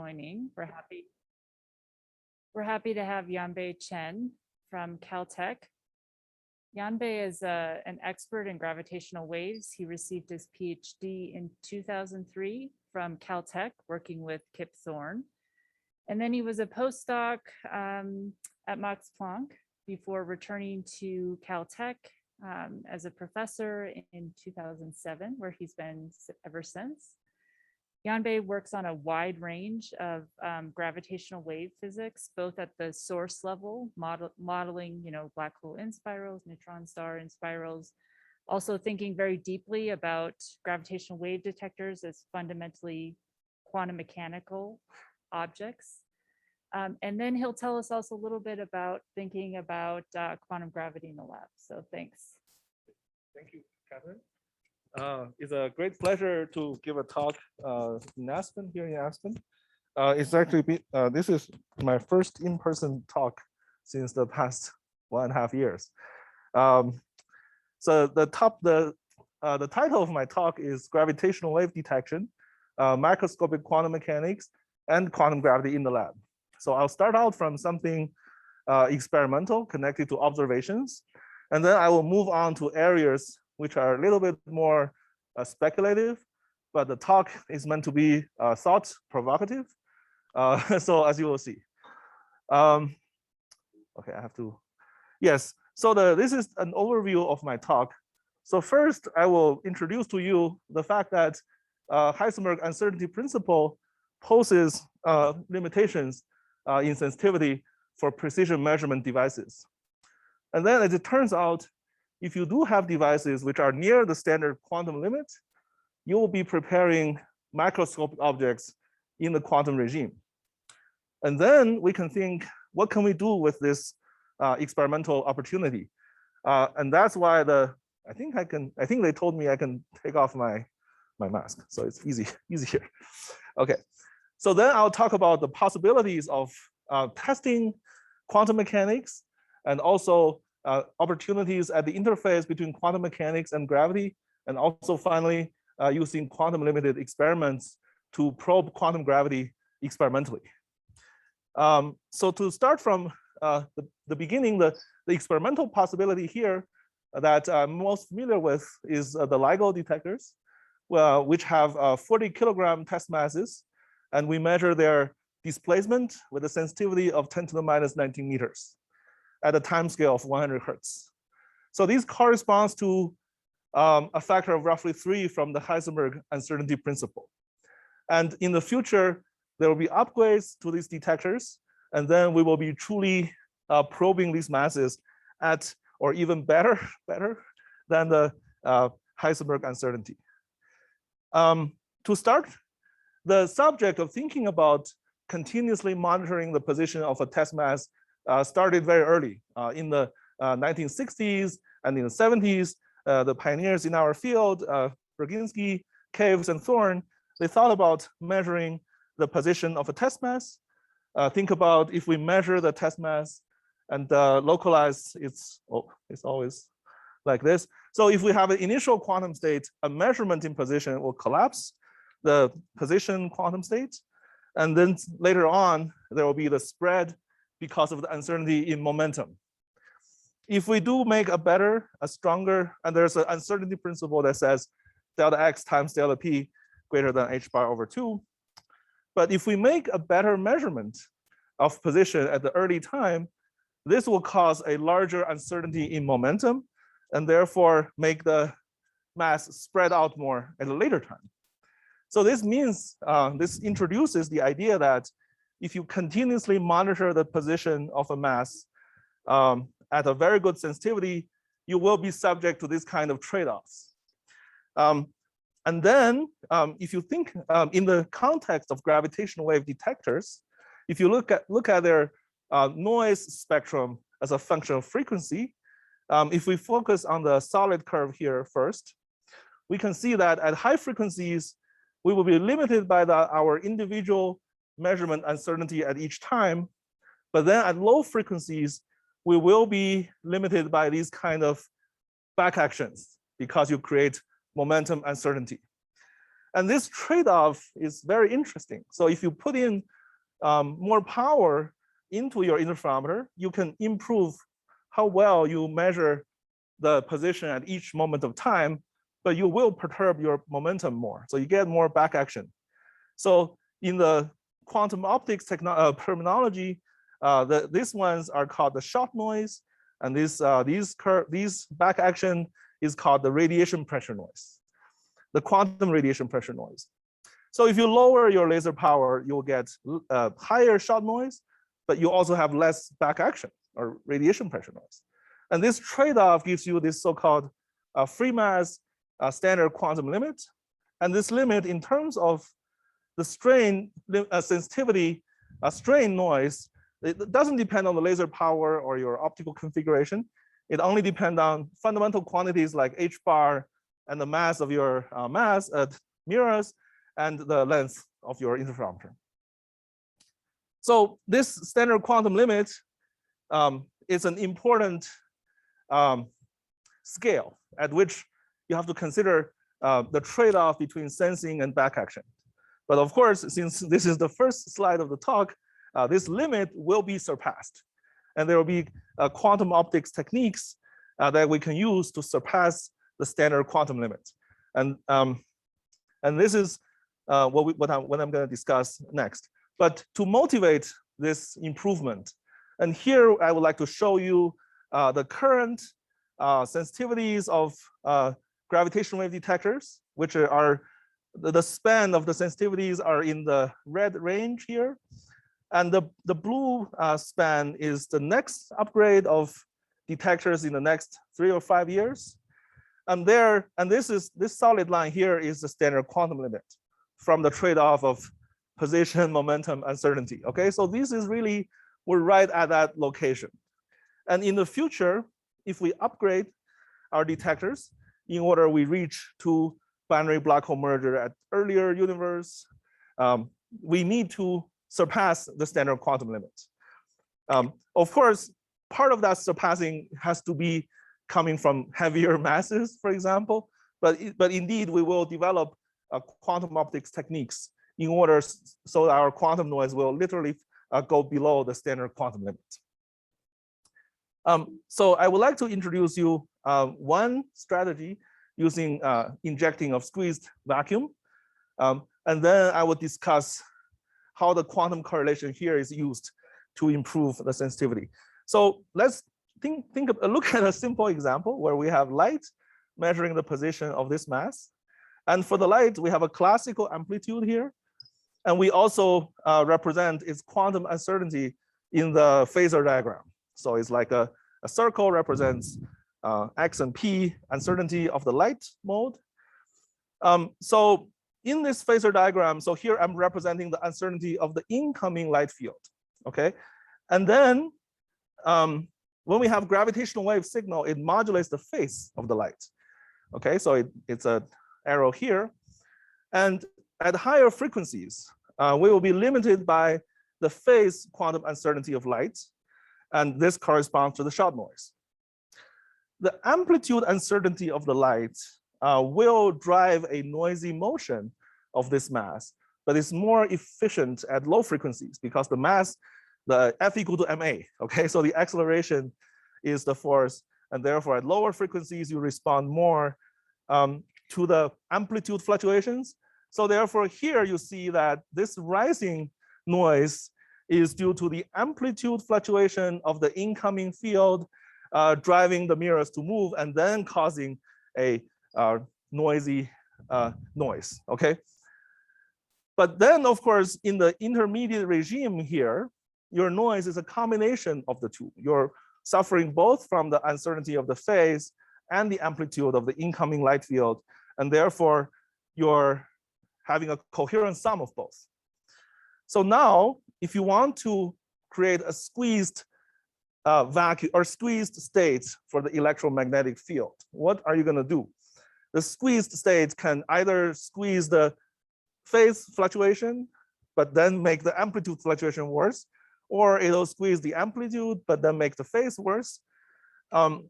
joining. We're happy to have Yanbei Chen from Caltech. Yanbei is an expert in gravitational waves. He received his PhD in 2003 from Caltech, working with Kip Thorne. And then he was a postdoc at Max Planck before returning to Caltech as a professor in 2007, where he's been ever since. Yanbei works on a wide range of gravitational wave physics, both at the source level, modeling, black hole in spirals, neutron star in spirals, also thinking very deeply about gravitational wave detectors as fundamentally quantum mechanical objects. And then he'll tell us also a little bit about thinking about quantum gravity in the lab. So thanks. Thank you, Catherine. It's a great pleasure to give a talk in Aspen, here in Aspen. It's actually this is my first in-person talk since the past 1.5 years. So the title of my talk is Gravitational Wave Detection, Macroscopic Quantum Mechanics, and Quantum Gravity in the Lab. So I'll start out from something experimental connected to observations, and then I will move on to areas which are a little bit more speculative, but the talk is meant to be thought provocative. So as you will see. Okay, I have to, yes. So this is an overview of my talk. So first, I will introduce to you the fact that Heisenberg Uncertainty Principle poses limitations in sensitivity for precision measurement devices. And then as it turns out, if you do have devices which are near the standard quantum limit, you will be preparing macroscopic objects in the quantum regime. And then we can think, what can we do with this experimental opportunity? And that's why I think they told me I can take off my mask, so it's easier. Okay, so then I'll talk about the possibilities of testing quantum mechanics and also opportunities at the interface between quantum mechanics and gravity, and also finally using quantum limited experiments to probe quantum gravity experimentally. So to start from the beginning, the experimental possibility here that I'm most familiar with is the LIGO detectors, which have 40 kilogram test masses, and we measure their displacement with a sensitivity of 10 to the minus 19 meters at a time scale of 100 hertz. So these corresponds to a factor of roughly 3 from the Heisenberg Uncertainty Principle. And in the future, there will be upgrades to these detectors, and then we will be truly probing these masses at, or even better than the Heisenberg uncertainty. To start, the subject of thinking about continuously monitoring the position of a test mass started very early in the 1960s and in the 70s. The pioneers in our field, Roginski, Caves, and Thorne, they thought about measuring the position of a test mass. Think about if we measure the test mass and localize it's always like this. So if we have an initial quantum state, a measurement in position will collapse the position quantum state. And then later on, there will be the spread because of the uncertainty in momentum. If we do make a better, a stronger, and there's an uncertainty principle that says delta x times delta p greater than h bar over 2. But if we make a better measurement of position at the early time, this will cause a larger uncertainty in momentum and therefore make the mass spread out more at a later time. So this means, this introduces the idea that if you continuously monitor the position of a mass at a very good sensitivity, you will be subject to this kind of trade-offs. And then if you think in the context of gravitational wave detectors, if you look at their noise spectrum as a function of frequency, if we focus on the solid curve here first, we can see that at high frequencies, we will be limited by our individual measurement uncertainty at each time. But then at low frequencies, we will be limited by these kind of back actions because you create momentum uncertainty. And this trade-off is very interesting. So if you put in more power into your interferometer, you can improve how well you measure the position at each moment of time, but you will perturb your momentum more. So you get more back action. So in the quantum optics terminology, these ones are called the shot noise, and these back action is called the radiation pressure noise, the quantum radiation pressure noise. So if you lower your laser power, you'll get higher shot noise, but you also have less back action or radiation pressure noise. And this trade-off gives you this so-called free mass standard quantum limit. And this limit, in terms of the strain sensitivity, strain noise, it doesn't depend on the laser power or your optical configuration. It only depends on fundamental quantities like h bar and the mass of your mirrors and the length of your interferometer. So this standard quantum limit is an important scale at which you have to consider the trade-off between sensing and back action. But of course, since this is the first slide of the talk, this limit will be surpassed. And there will be quantum optics techniques that we can use to surpass the standard quantum limit. And this is what I'm going to discuss next. But to motivate this improvement, and here I would like to show you the current sensitivities of gravitational wave detectors, which are the span of the sensitivities are in the red range here. And the blue span is the next upgrade of detectors in the next 3 or 5 years. And this solid line here is the standard quantum limit from the trade-off of position, momentum, uncertainty. Okay, so this is really, we're right at that location. And in the future, if we upgrade our detectors in order we reach to binary black hole merger at earlier universe, we need to surpass the standard quantum limit. Of course, part of that surpassing has to be coming from heavier masses, for example, but indeed we will develop quantum optics techniques in order so our quantum noise will literally go below the standard quantum limit. So I would like to introduce you one strategy using injecting of squeezed vacuum. And then I will discuss how the quantum correlation here is used to improve the sensitivity. So let's look at a simple example where we have light measuring the position of this mass. And for the light, we have a classical amplitude here. And we also represent its quantum uncertainty in the phasor diagram. So it's like a circle represents x and p uncertainty of the light mode. So in this phasor diagram, so here I'm representing the uncertainty of the incoming light field, okay? And then when we have gravitational wave signal, it modulates the phase of the light, okay? So it's an arrow here. And at higher frequencies, we will be limited by the phase quantum uncertainty of light. And this corresponds to the shot noise. The amplitude uncertainty of the light will drive a noisy motion of this mass, but it's more efficient at low frequencies because the mass, the F equal to ma, okay? So the acceleration is the force, and therefore at lower frequencies, you respond more to the amplitude fluctuations. So therefore here you see that this rising noise is due to the amplitude fluctuation of the incoming field driving the mirrors to move and then causing a noisy noise, okay? But then of course, in the intermediate regime here, your noise is a combination of the two. You're suffering both from the uncertainty of the phase and the amplitude of the incoming light field. And therefore you're having a coherent sum of both. So now, if you want to create a squeezed vacuum or squeezed state for the electromagnetic field, what are you going to do? The squeezed state can either squeeze the phase fluctuation, but then make the amplitude fluctuation worse, or it'll squeeze the amplitude, but then make the phase worse.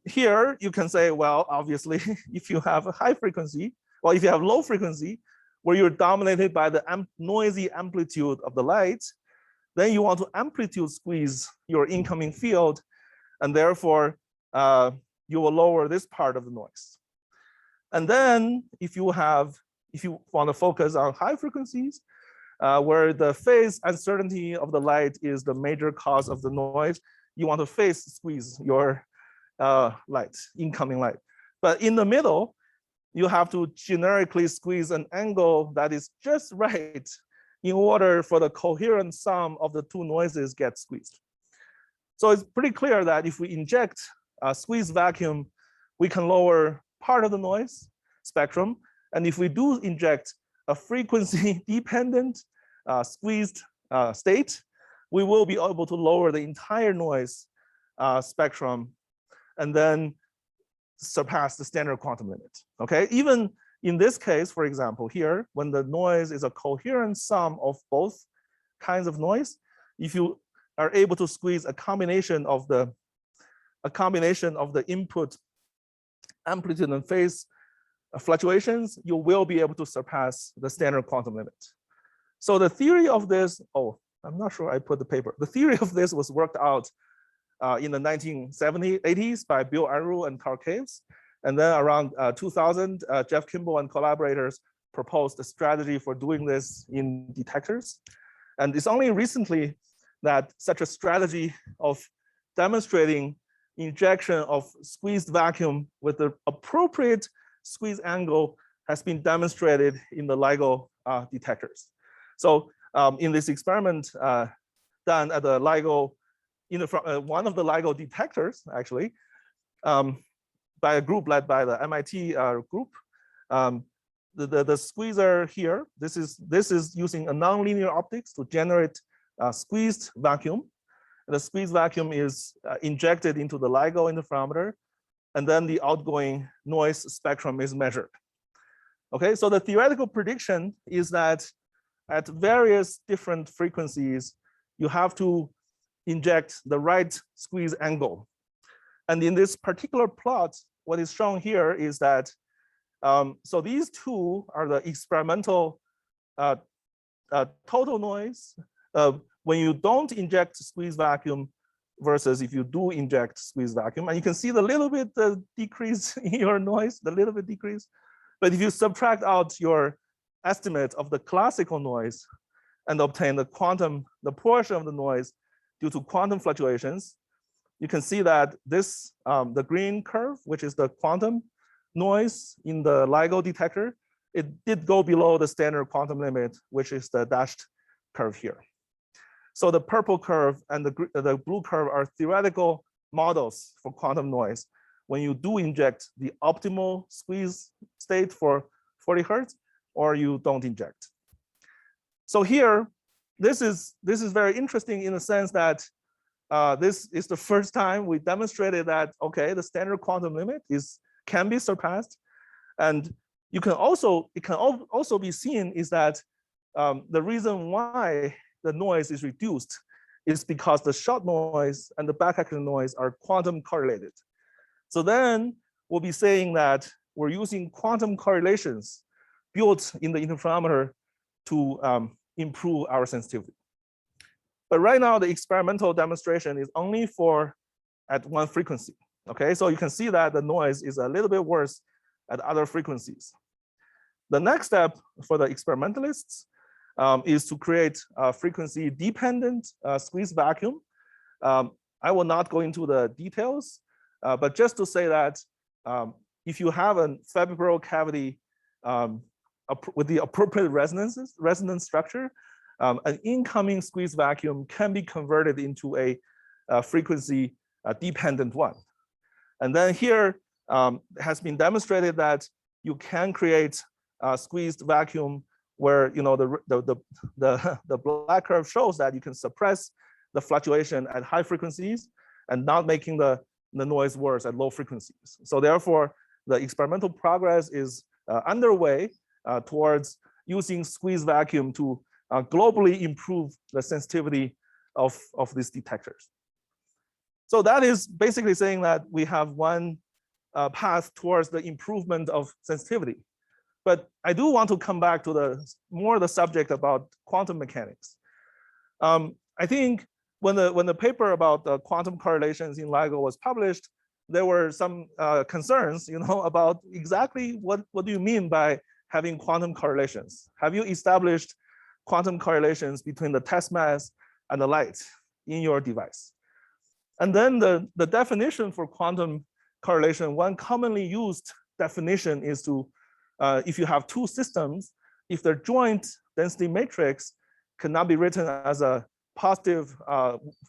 Here, you can say, well, obviously, if you have a high frequency, well, if you have low frequency, where you're dominated by the noisy amplitude of the light, then you want to amplitude squeeze your incoming field, and therefore you will lower this part of the noise. And then if you want to focus on high frequencies, where the phase uncertainty of the light is the major cause of the noise, you want to phase squeeze your light, incoming light. But in the middle, you have to generically squeeze an angle that is just right in order for the coherent sum of the two noises get squeezed. So it's pretty clear that if we inject a squeezed vacuum, we can lower part of the noise spectrum. And if we do inject a frequency-dependent squeezed state, we will be able to lower the entire noise spectrum and then surpass the standard quantum limit. Okay, even in this case, for example, here, when the noise is a coherent sum of both kinds of noise, if you are able to squeeze a combination of the input amplitude and phase fluctuations, you will be able to surpass the standard quantum limit. So the theory of this, I'm not sure I put the paper. The theory of this was worked out in the 1970s, 80s by Bill Unruh and Carl Caves. And then around 2000, Jeff Kimball and collaborators proposed a strategy for doing this in detectors. And it's only recently that such a strategy of demonstrating injection of squeezed vacuum with the appropriate squeeze angle has been demonstrated in the LIGO detectors. So in this experiment done at the LIGO, one of the LIGO detectors, actually, by a group led by the MIT group, the squeezer here, this is using a nonlinear optics to generate squeezed vacuum. The squeezed vacuum is injected into the LIGO interferometer, and then the outgoing noise spectrum is measured. Okay, so the theoretical prediction is that at various different frequencies, you have to inject the right squeeze angle. And in this particular plot, what is shown here is that, so these two are the experimental total noise when you don't inject squeeze vacuum versus if you do inject squeeze vacuum. And you can see the little bit decrease in your noise, the little bit decrease. But if you subtract out your estimate of the classical noise and obtain the portion of the noise due to quantum fluctuations, you can see that this, the green curve, which is the quantum noise in the LIGO detector, it did go below the standard quantum limit, which is the dashed curve here. So the purple curve and the blue curve are theoretical models for quantum noise when you do inject the optimal squeeze state for 40 Hertz, or you don't inject. So here, this is very interesting in the sense that this is the first time we demonstrated that, okay, the standard quantum limit can be surpassed. And it can also be seen is that the reason why the noise is reduced is because the shot noise and the back-acting noise are quantum correlated. So then we'll be saying that we're using quantum correlations built in the interferometer to improve our sensitivity. But right now, the experimental demonstration is only at one frequency. Okay, so you can see that the noise is a little bit worse at other frequencies. The next step for the experimentalists is to create a frequency-dependent squeeze vacuum. I will not go into the details, but just to say that if you have a febrile cavity with the appropriate resonance structure, an incoming squeeze vacuum can be converted into a frequency-dependent one. And then here has been demonstrated that you can create a squeezed vacuum where the black curve shows that you can suppress the fluctuation at high frequencies and not making the noise worse at low frequencies. So therefore, the experimental progress is underway towards using squeeze vacuum to globally improve the sensitivity of these detectors. So that is basically saying that we have one path towards the improvement of sensitivity. But I do want to come back to the subject about quantum mechanics. I think when the paper about the quantum correlations in LIGO was published, there were some concerns, about exactly what do you mean by having quantum correlations? Have you established quantum correlations between the test mass and the light in your device? And then the definition for quantum correlation, one commonly used definition is to, if you have two systems, if their joint density matrix cannot be written as a positive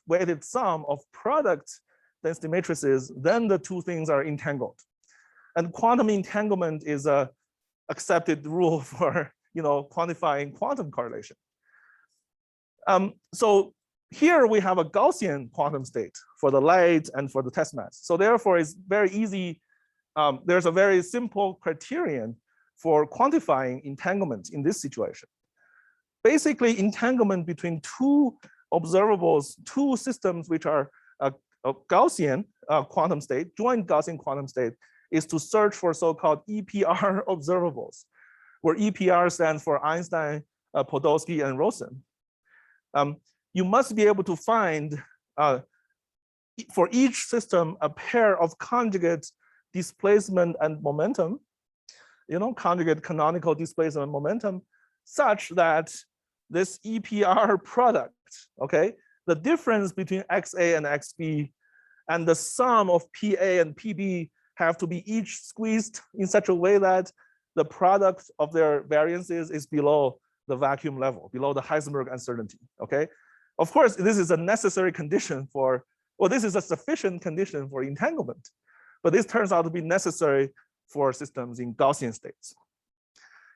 weighted sum of product density matrices, then the two things are entangled. And quantum entanglement is a accepted rule for quantifying quantum correlation. So here we have a Gaussian quantum state for the light and for the test mass. So therefore, it's very easy. There's a very simple criterion for quantifying entanglement in this situation. Basically, entanglement between two observables, two systems which are a Gaussian quantum state, joint Gaussian quantum state, is to search for so-called EPR observables, where EPR stands for Einstein, Podolsky, and Rosen. You must be able to find, for each system, a pair of conjugate displacement and momentum, conjugate canonical displacement and momentum, such that this EPR product, okay, the difference between XA and XB and the sum of PA and PB have to be each squeezed in such a way that the product of their variances is below the vacuum level, below the Heisenberg uncertainty, okay? Of course, this is a necessary condition for, well, this is a sufficient condition for entanglement, but this turns out to be necessary for systems in Gaussian states.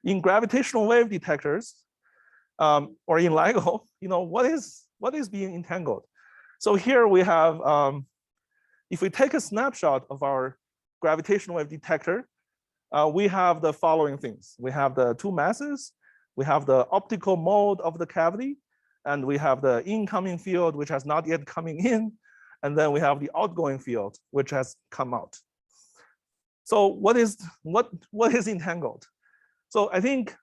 In gravitational wave detectors, or in LIGO, what is being entangled? So here we have, if we take a snapshot of our gravitational wave detector, we have the following things. We have the two masses, we have the optical mode of the cavity, and we have the incoming field, which has not yet coming in, and then we have the outgoing field, which has come out. So what is entangled? So I think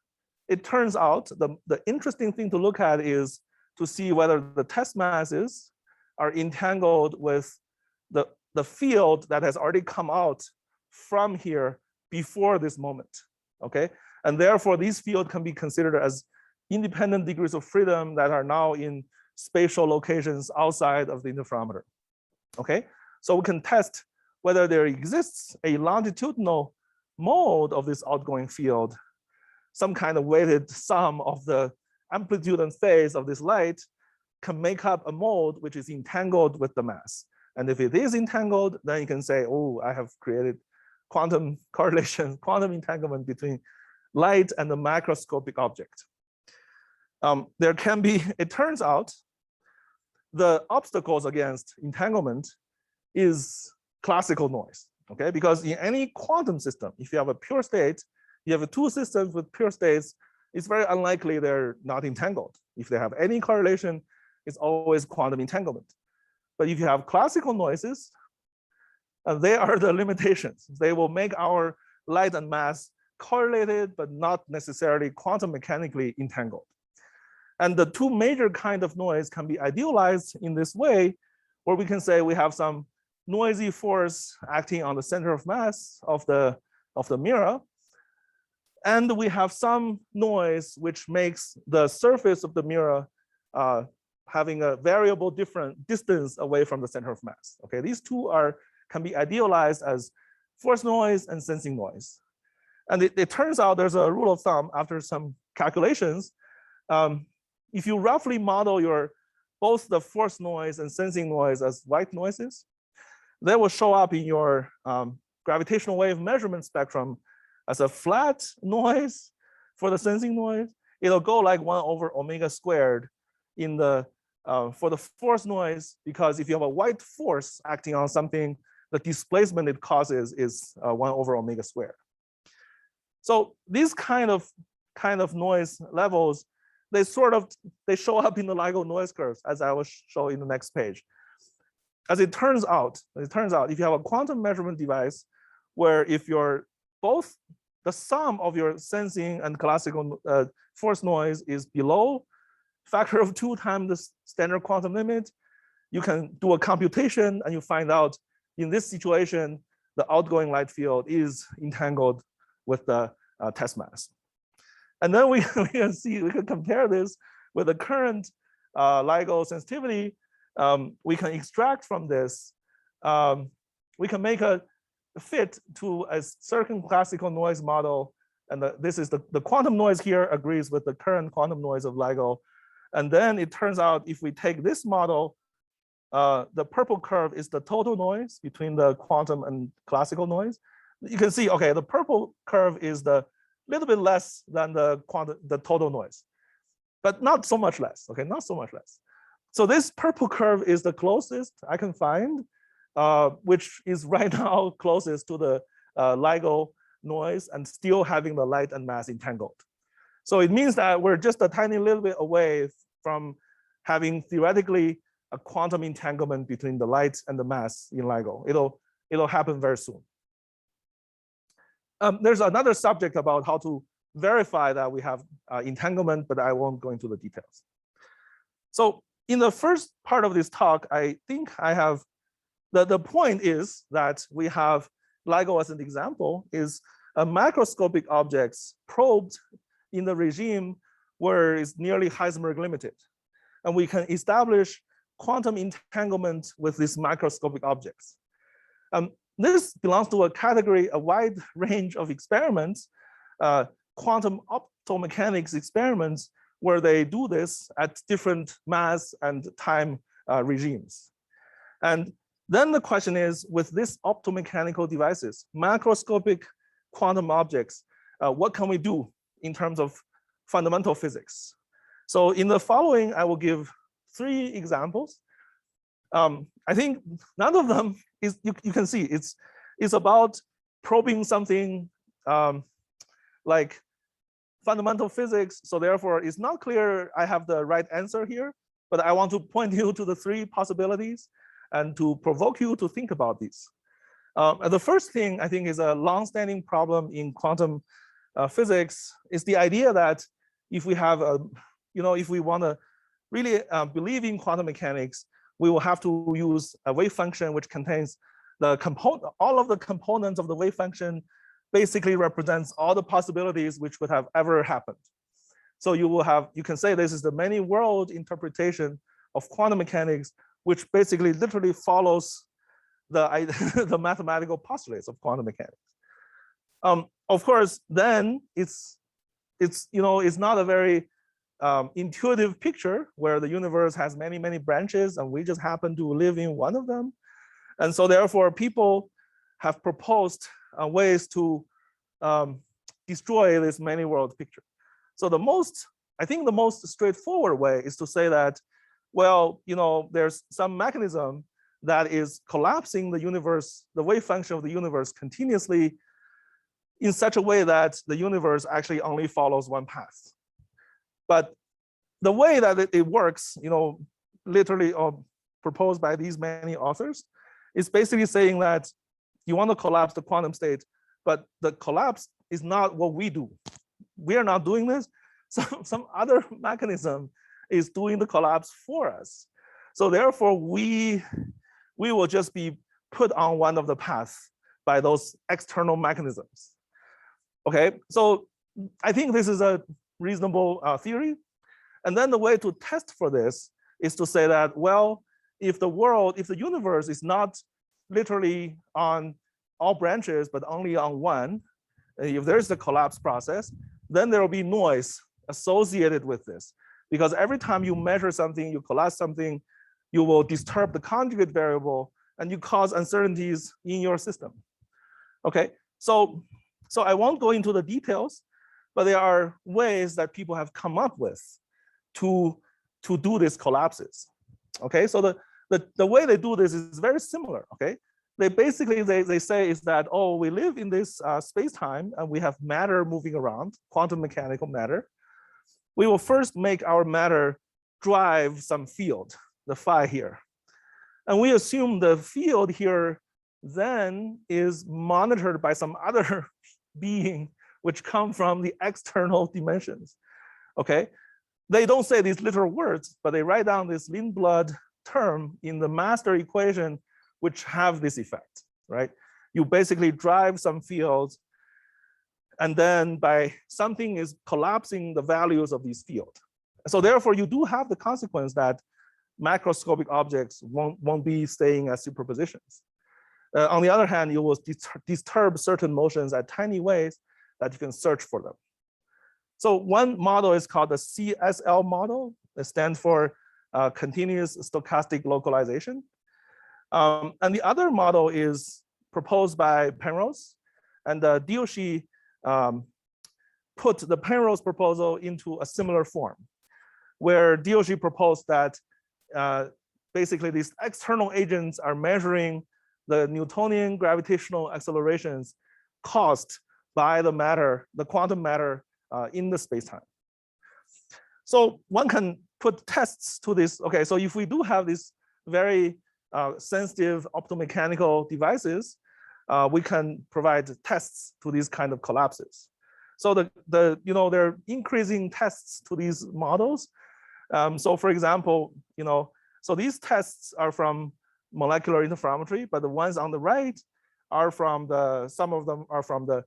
it turns out the interesting thing to look at is to see whether the test masses are entangled with the field that has already come out from here before this moment, okay? And therefore, these fields can be considered as independent degrees of freedom that are now in spatial locations outside of the interferometer, okay? So we can test whether there exists a longitudinal mode of this outgoing field, some kind of weighted sum of the amplitude and phase of this light can make up a mode which is entangled with the mass. And if it is entangled, then you can say, oh, I have created quantum correlation, quantum entanglement between light and the macroscopic object. There can be, it turns out, the obstacles against entanglement is classical noise, okay? Because in any quantum system, if you have a pure state, you have two systems with pure states, it's very unlikely they're not entangled. If they have any correlation, it's always quantum entanglement. But if you have classical noises, they are the limitations. They will make our light and mass correlated, but not necessarily quantum mechanically entangled. And the two major kind of noise can be idealized in this way, where we can say we have some noisy force acting on the center of mass of the mirror. And we have some noise which makes the surface of the mirror having a variable different distance away from the center of mass. Okay, these two can be idealized as force noise and sensing noise. And it turns out there's a rule of thumb after some calculations. If you roughly model both the force noise and sensing noise as white noises, they will show up in your gravitational wave measurement spectrum as a flat noise for the sensing noise. It'll go like 1/omega² in for the force noise, because if you have a white force acting on something, the displacement it causes is 1/omega². So these kind of noise levels, they show up in the LIGO noise curves, as I will show in the next page. As it turns out, if you have a quantum measurement device where if both the sum of your sensing and classical force noise is below factor of 2 times the standard quantum limit, you can do a computation and you find out in this situation, the outgoing light field is entangled with the test mass. And then we can see, we can compare this with the current LIGO sensitivity. We can extract from this, we can make a fit to a certain classical noise model. And this is the quantum noise here agrees with the current quantum noise of LIGO. And then it turns out if we take this model, the purple curve is the total noise between the quantum and classical noise. You can see, okay, the purple curve is the little bit less than the total noise, but not so much less, okay, not so much less. So this purple curve is the closest I can find, which is right now closest to the LIGO noise and still having the light and mass entangled. So it means that we're just a tiny little bit away from having theoretically a quantum entanglement between the light and the mass in LIGO. It'll happen very soon. There's another subject about how to verify that we have entanglement, but I won't go into the details. So in the first part of this talk, I think I have, the point is that we have LIGO as an example is a macroscopic objects probed in the regime where it's nearly Heisenberg limited. And we can establish quantum entanglement with these macroscopic objects. This belongs to a category, a wide range of experiments, quantum optomechanics experiments, where they do this at different mass and time regimes. And then the question is, with these optomechanical devices, macroscopic quantum objects, what can we do in terms of fundamental physics? So in the following, I will give 3 examples. I think none of them is, you can see, it's about probing something like fundamental physics. So therefore, it's not clear I have the right answer here, but I want to point you to the 3 possibilities and to provoke you to think about these. The first thing I think is a long-standing problem in quantum physics is the idea that if we have a, if we want to really believe in quantum mechanics, we will have to use a wave function which contains the all of the components of the wave function basically represents all the possibilities which would have ever happened. So you can say this is the many world interpretation of quantum mechanics, which basically literally follows the mathematical postulates of quantum mechanics. Of course, then it's not a very intuitive picture where the universe has many, many branches and we just happen to live in one of them. And so therefore people have proposed ways to destroy this many world picture. So I think the most straightforward way is to say that, well, there's some mechanism that is collapsing the universe, the wave function of the universe continuously in such a way that the universe actually only follows one path. But the way that it works, literally proposed by these many authors, is basically saying that you want to collapse the quantum state, but the collapse is not what we do. We are not doing this. Some other mechanism is doing the collapse for us. So therefore, we will just be put on one of the paths by those external mechanisms. Okay, so I think this is a reasonable theory. And then the way to test for this is to say that, well, if the universe is not literally on all branches, but only on one, if there's the collapse process, then there will be noise associated with this. Because every time you measure something, you collapse something, you will disturb the conjugate variable and you cause uncertainties in your system. Okay, so I won't go into the details, but there are ways that people have come up with to do these collapses. Okay, so the way they do this is very similar. Okay, they say is that, oh, we live in this space-time and we have matter moving around, quantum mechanical matter. We will first make our matter drive some field, the phi here. And we assume the field here then is monitored by some other being which come from the external dimensions. Okay, they don't say these literal words, but they write down this Lindblad term in the master equation, which have this effect, right? You basically drive some fields, and then by something is collapsing the values of these fields. So therefore, you do have the consequence that macroscopic objects won't be staying as superpositions. On the other hand, you will disturb certain motions at tiny ways that you can search for them. So one model is called the CSL model. It stands for continuous stochastic localization. And the other model is proposed by Penrose, and Deviations put the Penrose proposal into a similar form, where Deviations proposed that basically these external agents are measuring the Newtonian gravitational accelerations caused by the matter, the quantum matter in the spacetime. So one can put tests to this. Okay, so if we do have these very sensitive optomechanical devices, we can provide tests to these kind of collapses. So there are increasing tests to these models. So for example, so these tests are from molecular interferometry, but the ones on the right are from some of them are from the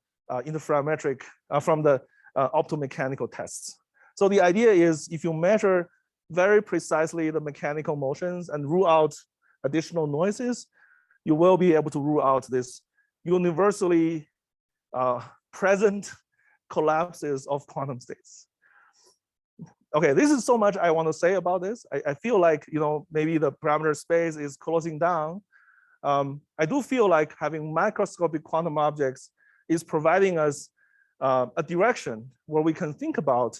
interferometric, from the optomechanical tests. So the idea is if you measure very precisely the mechanical motions and rule out additional noises, you will be able to rule out this universally present collapses of quantum states. Okay, this is so much I want to say about this. I feel like maybe the parameter space is closing down. I do feel like having microscopic quantum objects is providing us a direction where we can think about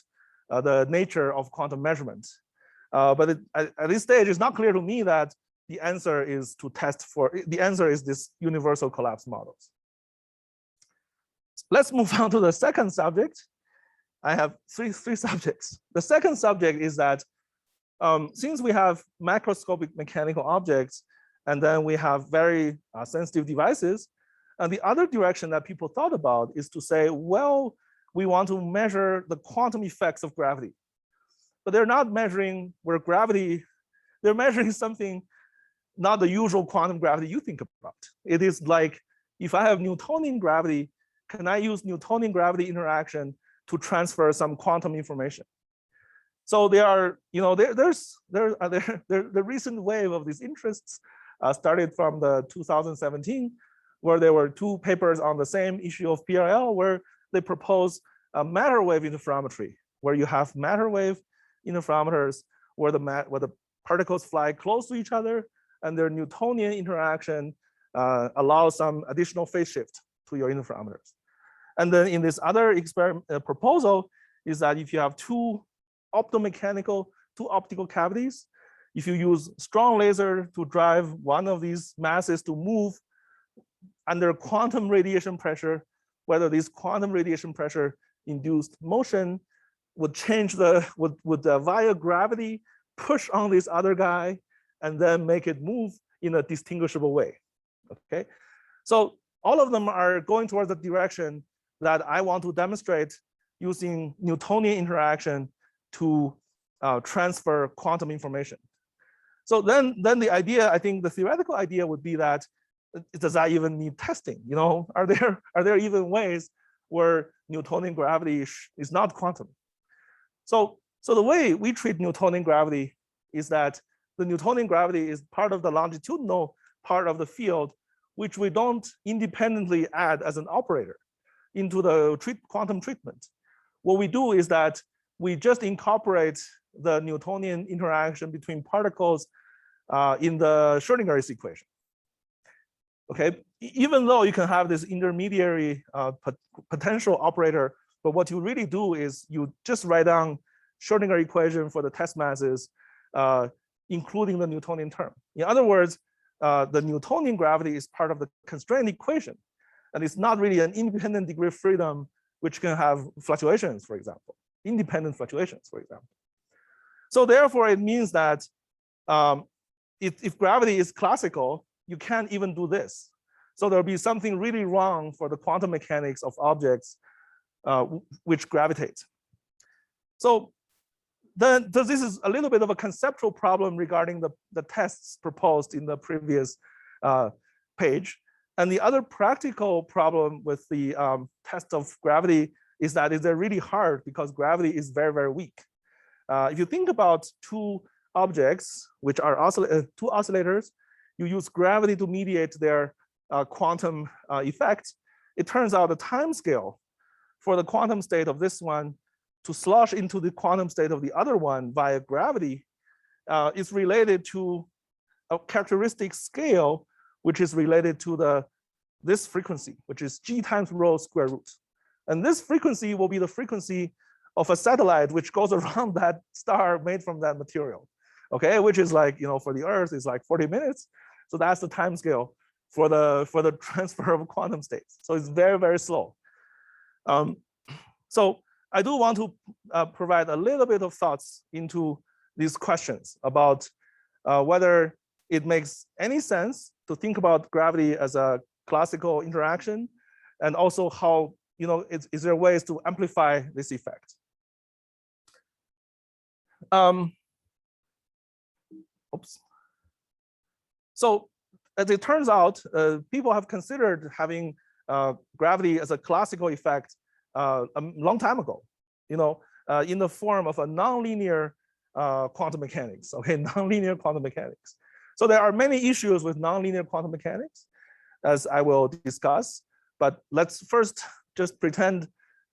the nature of quantum measurement. But at this stage, it's not clear to me that the answer is to test for, the answer is this universal collapse models. Let's move on to the second subject. I have three subjects. The second subject is that since we have macroscopic mechanical objects, and then we have very sensitive devices, and the other direction that people thought about is to say, well, we want to measure the quantum effects of gravity. But they're not measuring where gravity, they're measuring something not the usual quantum gravity you think about. It is like, if I have Newtonian gravity, can I use Newtonian gravity interaction to transfer some quantum information? So there are, the recent wave of these interests started from the 2017, where there were two papers on the same issue of PRL, where they propose a matter wave interferometry, where you have matter wave interferometers where the particles fly close to each other, and their Newtonian interaction allows some additional phase shift to your interferometers. And then in this other experiment proposal is that if you have two optical cavities, if you use strong laser to drive one of these masses to move under quantum radiation pressure, whether this quantum radiation pressure induced motion would change would via gravity push on this other guy and then make it move in a distinguishable way. Okay, so all of them are going towards the direction that I want to demonstrate using Newtonian interaction to transfer quantum information. So then the idea, I think the theoretical idea would be that, does that even need testing? Are there even ways where Newtonian gravity is not quantum? So the way we treat Newtonian gravity is that the Newtonian gravity is part of the longitudinal part of the field, which we don't independently add as an operator into the quantum treatment. What we do is that we just incorporate the Newtonian interaction between particles in the Schrödinger's equation. Okay, even though you can have this intermediary potential operator, but what you really do is you just write down Schrödinger equation for the test masses, including the Newtonian term. In other words, the Newtonian gravity is part of the constraint equation, and it's not really an independent degree of freedom, which can have fluctuations, for example, independent fluctuations, for example. So therefore, it means that if gravity is classical, you can't even do this. So there'll be something really wrong for the quantum mechanics of objects which gravitate. So then this is a little bit of a conceptual problem regarding the tests proposed in the previous page. And the other practical problem with the test of gravity is that they're really hard because gravity is very, very weak. If you think about two objects, which are two oscillators, you use gravity to mediate their quantum effect. It turns out the time scale for the quantum state of this one to slosh into the quantum state of the other one via gravity is related to a characteristic scale, which is related to this frequency, which is g times rho square root. And this frequency will be the frequency of a satellite which goes around that star made from that material, okay? Which is like, for the Earth is like 40 minutes. So that's the time scale for the transfer of quantum states. So it's very, very slow. So I do want to provide a little bit of thoughts into these questions about whether it makes any sense to think about gravity as a classical interaction, and also how, is there ways to amplify this effect? Oops. So as it turns out, people have considered having gravity as a classical effect a long time ago, in the form of a nonlinear quantum mechanics, okay, nonlinear quantum mechanics. So there are many issues with nonlinear quantum mechanics, as I will discuss, but let's first just pretend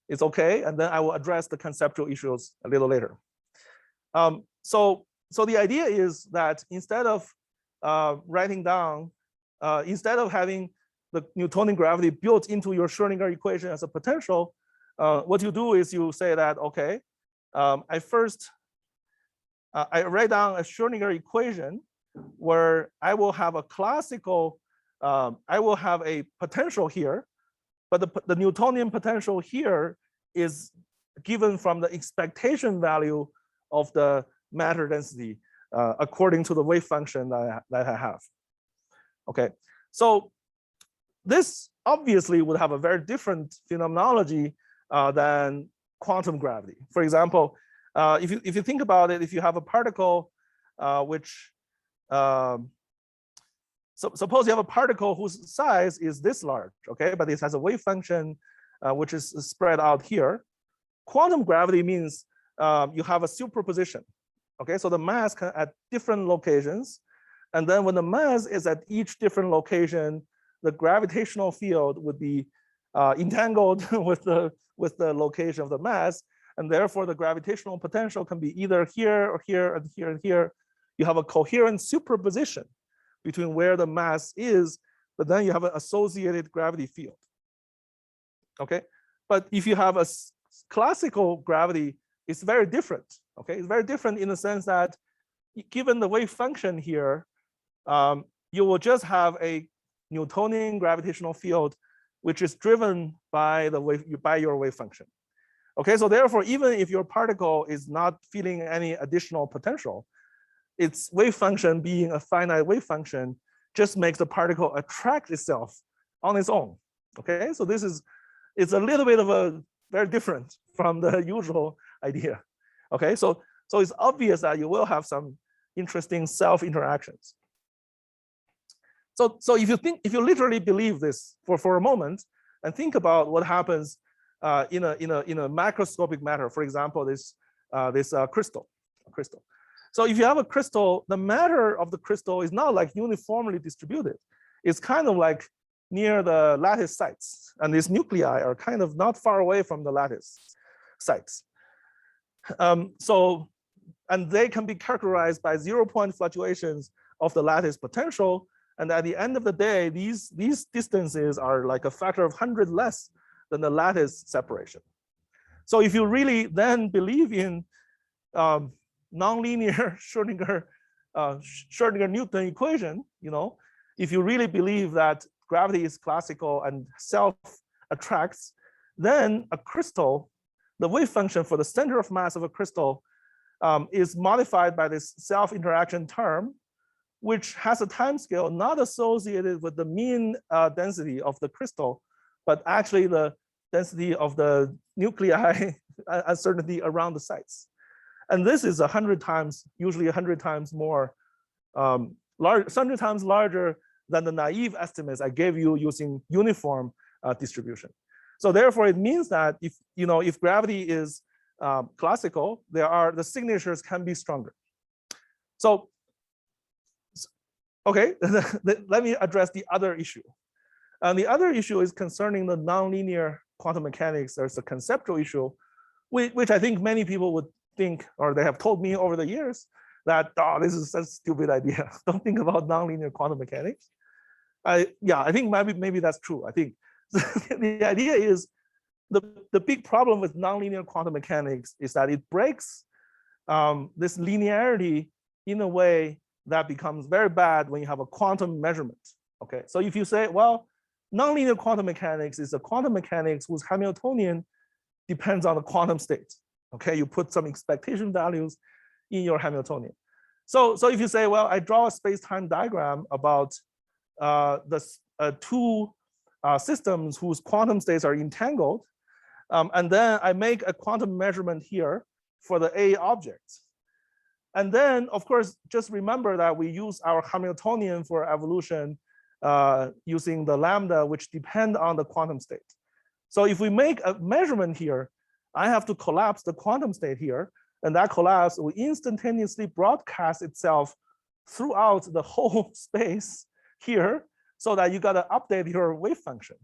it's okay, and then I will address the conceptual issues a little later. So the idea is that instead of writing down, instead of having the Newtonian gravity built into your Schrodinger equation as a potential, what you do is you say that, okay, I write down a Schrodinger equation where I will have a classical, I will have a potential here, but the Newtonian potential here is given from the expectation value of the matter density according to the wave function that I have. Okay, so this obviously would have a very different phenomenology than quantum gravity. For example, if you think about it, if you have a particle which suppose you have a particle whose size is this large, okay, but it has a wave function which is spread out here. Quantum gravity means you have a superposition, okay, so the mass can at different locations, and then when the mass is at each different location, the gravitational field would be entangled with the location of the mass, and therefore the gravitational potential can be either here or here and here and here. You have a coherent superposition between where the mass is, but then you have an associated gravity field. Okay, but if you have a classical gravity, it's very different. Okay, it's very different in the sense that given the wave function here, you will just have a Newtonian gravitational field which is driven by your wave function. Okay, so therefore, even if your particle is not feeling any additional potential, its wave function being a finite wave function just makes the particle attract itself on its own. Okay, so it's a little bit of a very different from the usual idea. Okay, so it's obvious that you will have some interesting self-interactions. So if you literally believe this for a moment and think about what happens in a macroscopic matter, for example, this crystal. So if you have a crystal, the matter of the crystal is not like uniformly distributed. It's kind of like near the lattice sites, and these nuclei are kind of not far away from the lattice sites. And they can be characterized by 0-point fluctuations of the lattice potential. And at the end of the day, these distances are like a factor of 100 less than the lattice separation. So if you really then believe in nonlinear Schrodinger-Newton equation, if you really believe that gravity is classical and self-attracts, then a crystal, the wave function for the center of mass of a crystal is modified by this self-interaction term, which has a time scale not associated with the mean density of the crystal, but actually the density of the nuclei uncertainty around the sites. And this is 100 times, usually 100 times more, 100 times larger than the naive estimates I gave you using uniform distribution. So therefore, it means that if gravity is classical, the signatures can be stronger. So, okay, let me address the other issue. And the other issue is concerning the nonlinear quantum mechanics. There's a conceptual issue, which I think many people would think, or they have told me over the years, that, oh, this is such a stupid idea. Don't think about nonlinear quantum mechanics. I think maybe that's true. I think the idea is the big problem with nonlinear quantum mechanics is that it breaks this linearity in a way that becomes very bad when you have a quantum measurement. Okay, so if you say, well, nonlinear quantum mechanics is a quantum mechanics whose Hamiltonian depends on the quantum state. Okay, you put some expectation values in your Hamiltonian. So if you say, well, I draw a space-time diagram about the two systems whose quantum states are entangled, and then I make a quantum measurement here for the A objects. And then, of course, just remember that we use our Hamiltonian for evolution using the lambda, which depend on the quantum state. So if we make a measurement here, I have to collapse the quantum state here, and that collapse will instantaneously broadcast itself throughout the whole space here, so that you got to update your wave function.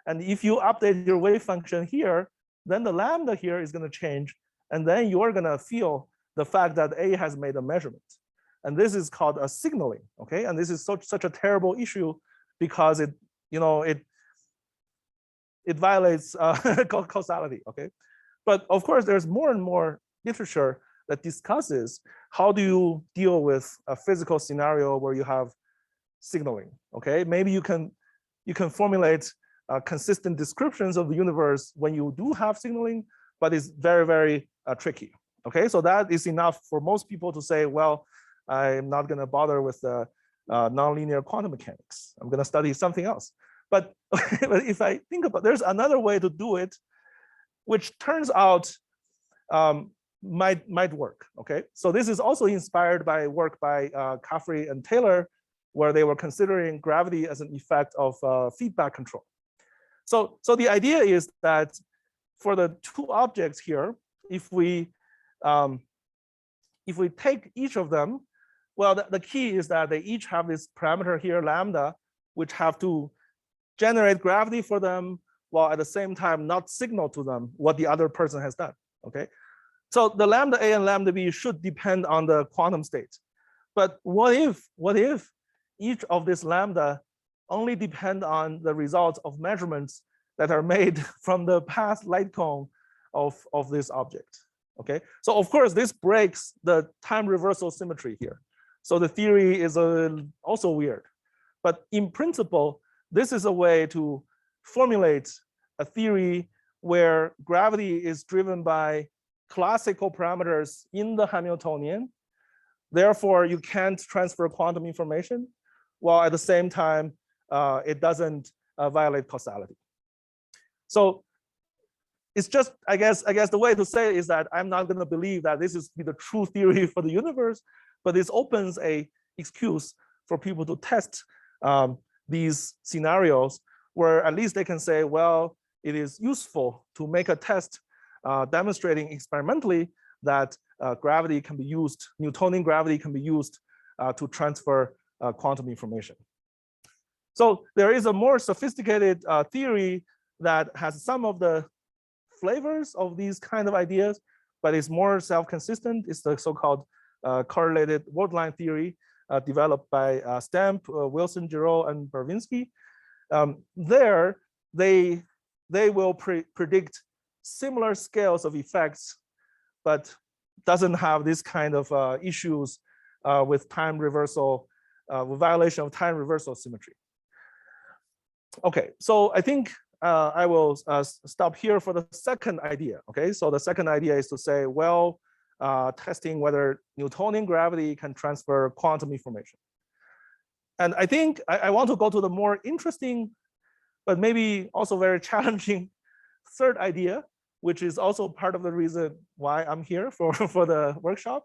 And if you update your wave function here, then the lambda here is going to change, and then you're going to feel the fact that A has made a measurement. And this is called a signaling, okay? And this is such a terrible issue because it violates causality, okay? But of course, there's more and more literature that discusses how do you deal with a physical scenario where you have signaling, okay? Maybe you can formulate consistent descriptions of the universe when you do have signaling, but it's very, very tricky, okay? So that is enough for most people to say, well, I'm not gonna bother with the nonlinear quantum mechanics. I'm gonna study something else. But if I think about, there's another way to do it, which turns out might work, okay? So this is also inspired by work by Caffrey and Taylor, where they were considering gravity as an effect of feedback control. So the idea is that for the two objects here, if we take each of them, well, the key is that they each have this parameter here, lambda, which have to generate gravity for them, while at the same time not signal to them what the other person has done, okay? So the lambda A and lambda B should depend on the quantum state. But what if each of this lambda only depend on the results of measurements that are made from the past light cone of this object, okay? So of course, this breaks the time reversal symmetry here. So the theory is also weird. But in principle, this is a way to formulate a theory where gravity is driven by classical parameters in the Hamiltonian. Therefore, you can't transfer quantum information, while at the same time, it doesn't violate causality. So it's just, I guess the way to say it is that I'm not going to believe that this is the true theory for the universe, but this opens a excuse for people to test these scenarios where at least they can say, well, it is useful to make a test demonstrating experimentally that gravity can be used, Newtonian gravity can be used to transfer quantum information. So there is a more sophisticated theory that has some of the flavors of these kind of ideas, but it's more self-consistent. It's the so-called correlated worldline theory developed by Stamp, Wilson, Giraud, and Barvinsky. There, they will predict similar scales of effects, but doesn't have this kind of issues with time reversal, with violation of time reversal symmetry. Okay, so I think I will stop here for the second idea. Okay, so the second idea is to say, well, testing whether Newtonian gravity can transfer quantum information. And I think I want to go to the more interesting, but maybe also very challenging third idea, which is also part of the reason why I'm here for the workshop,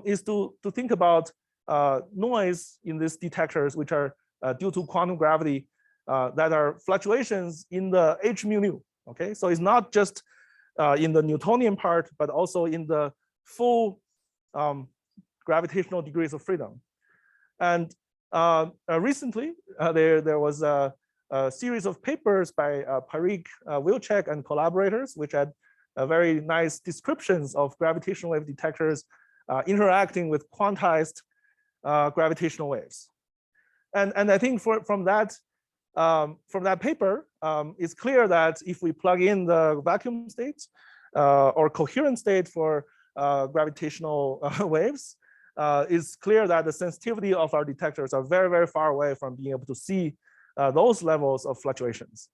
is to think about noise in these detectors, which are due to quantum gravity, that are fluctuations in the h mu nu. Okay, so it's not just in the Newtonian part, but also in the full gravitational degrees of freedom. And recently, there was a series of papers by Parikh, Wilczek, and collaborators, which had very nice descriptions of gravitational wave detectors interacting with quantized gravitational waves. And I think from that paper, it's clear that if we plug in the vacuum state or coherent state for gravitational waves, it's clear that the sensitivity of our detectors are very, very far away from being able to see those levels of fluctuations.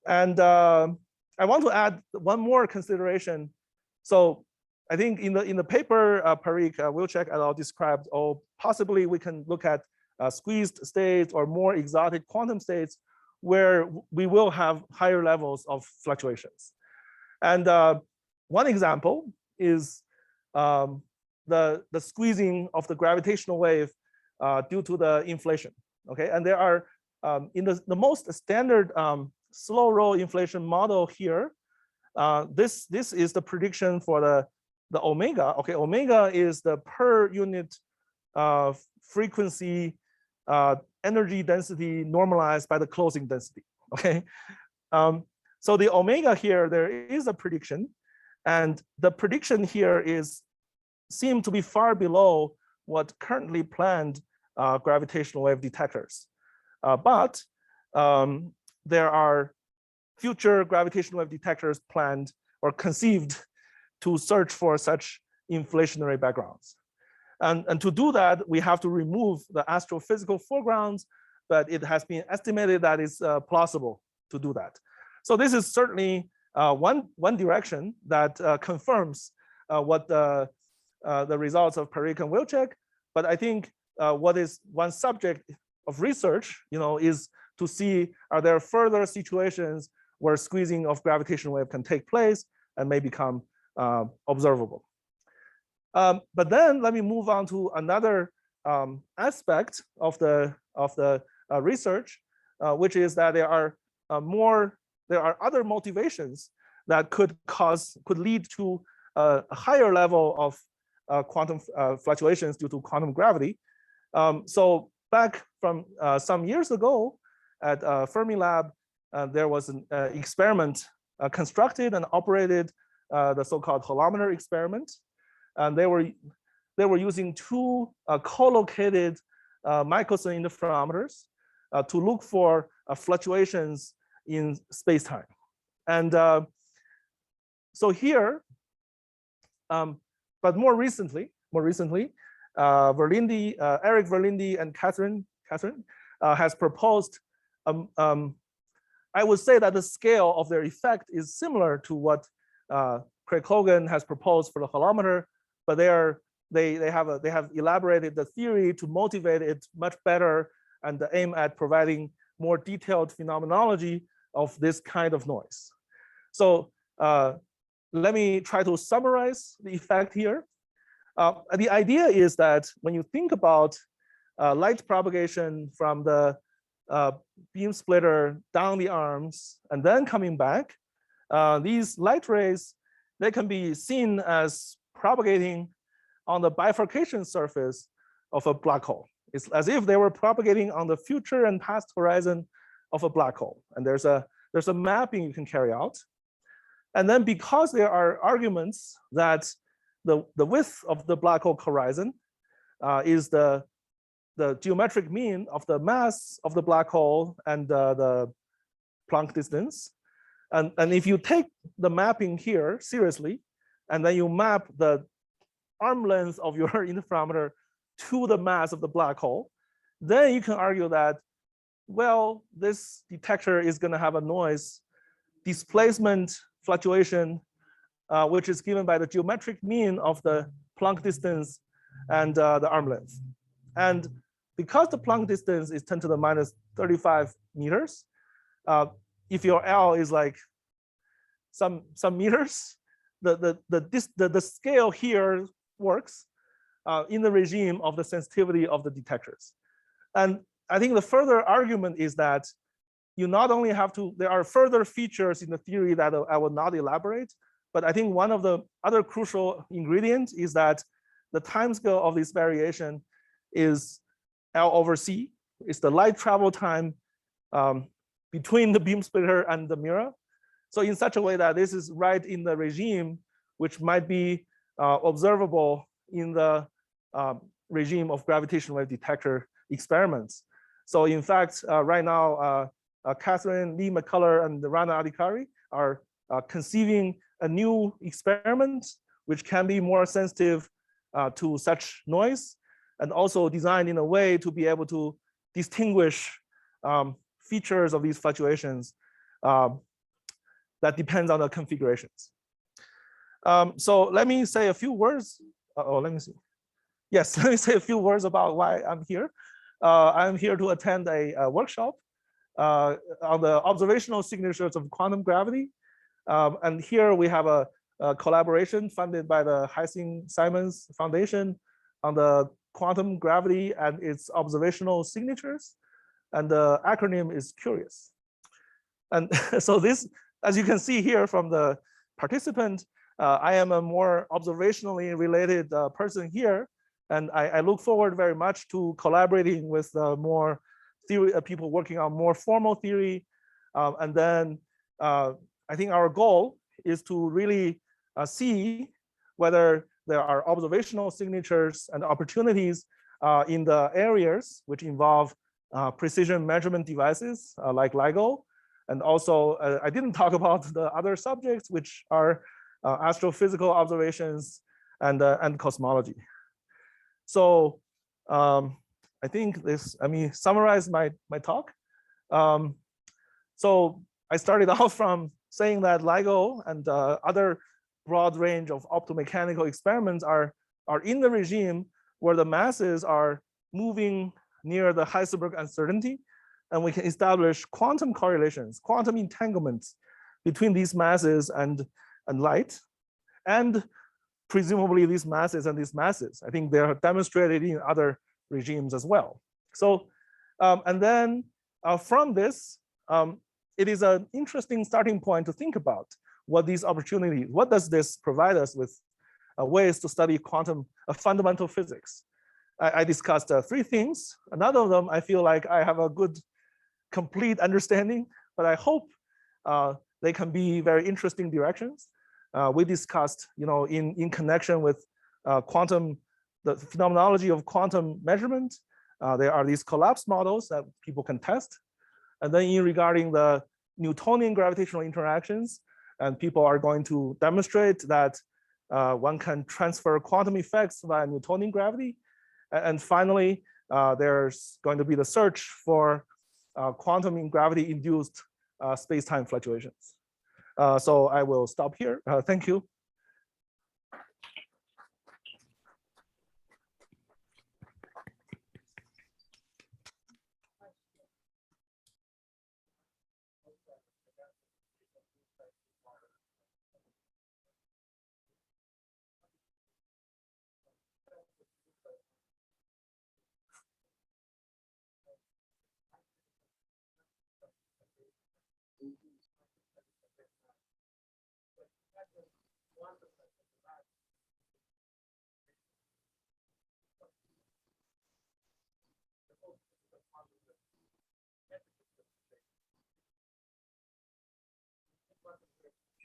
And I want to add one more consideration. So I think in the paper, Parikh, Wilczek et al. Described, oh, possibly we can look at squeezed states or more exotic quantum states where we will have higher levels of fluctuations. And one example is the squeezing of the gravitational wave due to the inflation. Okay, and there are in the most standard slow roll inflation model here. This is the prediction for the omega. Okay, omega is the per unit frequency energy density normalized by the closing density. Okay, so the omega here, there is a prediction, and the prediction here seem to be far below what currently planned gravitational wave detectors. But there are future gravitational wave detectors planned or conceived to search for such inflationary backgrounds. And to do that, we have to remove the astrophysical foregrounds, but it has been estimated that it's plausible to do that. So this is certainly one direction that confirms what the results of Parikh and Wilczek. But I think what is one subject of research, is to see, are there further situations where squeezing of gravitational wave can take place and may become observable. But then let me move on to another aspect of the research, which is that there are other motivations that could lead to a higher level of quantum fluctuations due to quantum gravity. So back from some years ago at Fermilab, there was an experiment constructed and operated, the so-called holometer experiment. And they were using two co-located Michelson interferometers to look for fluctuations in space-time. And so here, but more recently, Eric Verlinde and Catherine has proposed. I would say that the scale of their effect is similar to what Craig Hogan has proposed for the holometer, but they have elaborated the theory to motivate it much better and aim at providing more detailed phenomenology of this kind of noise. So let me try to summarize the effect here. The idea is that when you think about light propagation from the beam splitter down the arms and then coming back, these light rays, they can be seen as propagating on the bifurcation surface of a black hole. It's as if they were propagating on the future and past horizon of a black hole. And there's a mapping you can carry out. And then because there are arguments that the width of the black hole horizon is the geometric mean of the mass of the black hole and the Planck distance. And if you take the mapping here seriously, and then you map the arm length of your interferometer to the mass of the black hole, then you can argue that, well, this detector is going to have a noise displacement fluctuation, which is given by the geometric mean of the Planck distance and the arm length. And because the Planck distance is 10 to the minus 35 meters, if your L is like some meters, the scale here works in the regime of the sensitivity of the detectors. And I think the further argument is that you not only have to, there are further features in the theory that I will not elaborate, but I think one of the other crucial ingredients is that the timescale of this variation is L over C. It's the light travel time between the beam splitter and the mirror. So in such a way that this is right in the regime, which might be observable in the regime of gravitational wave detector experiments. So in fact, right now, Catherine Lee McCullough and Rana Adhikari are conceiving a new experiment which can be more sensitive to such noise, and also designed in a way to be able to distinguish features of these fluctuations that depends on the configurations. So let me say a few words. Let me see. Yes, let me say a few words about why I'm here. I'm here to attend a workshop on the observational signatures of quantum gravity. And here we have a collaboration funded by the Heising-Simons Foundation on the quantum gravity and its observational signatures. And the acronym is CURIOUS. And so this, as you can see here from the participant, I am a more observationally related person here. And I look forward very much to collaborating with more theory people working on more formal theory. And then I think our goal is to really see whether there are observational signatures and opportunities in the areas which involve precision measurement devices like LIGO. And also, I didn't talk about the other subjects, which are astrophysical observations and cosmology. So I think this, let me summarize my talk. So I started off from saying that LIGO and other broad range of optomechanical experiments are in the regime where the masses are moving near the Heisenberg uncertainty, and we can establish quantum correlations, quantum entanglements between these masses and light, and presumably these masses and these masses. I think they are demonstrated in other regimes as well. So, and then from this, it is an interesting starting point to think about what these opportunities, what does this provide us with ways to study quantum fundamental physics. I discussed three things. None of them I feel like I have a good, complete understanding, but I hope they can be very interesting directions. We discussed, in connection with quantum, the phenomenology of quantum measurement. There are these collapse models that people can test. And then regarding the Newtonian gravitational interactions, and people are going to demonstrate that one can transfer quantum effects via Newtonian gravity. And finally, there's going to be the search for quantum in gravity-induced space-time fluctuations. So I will stop here. Thank you.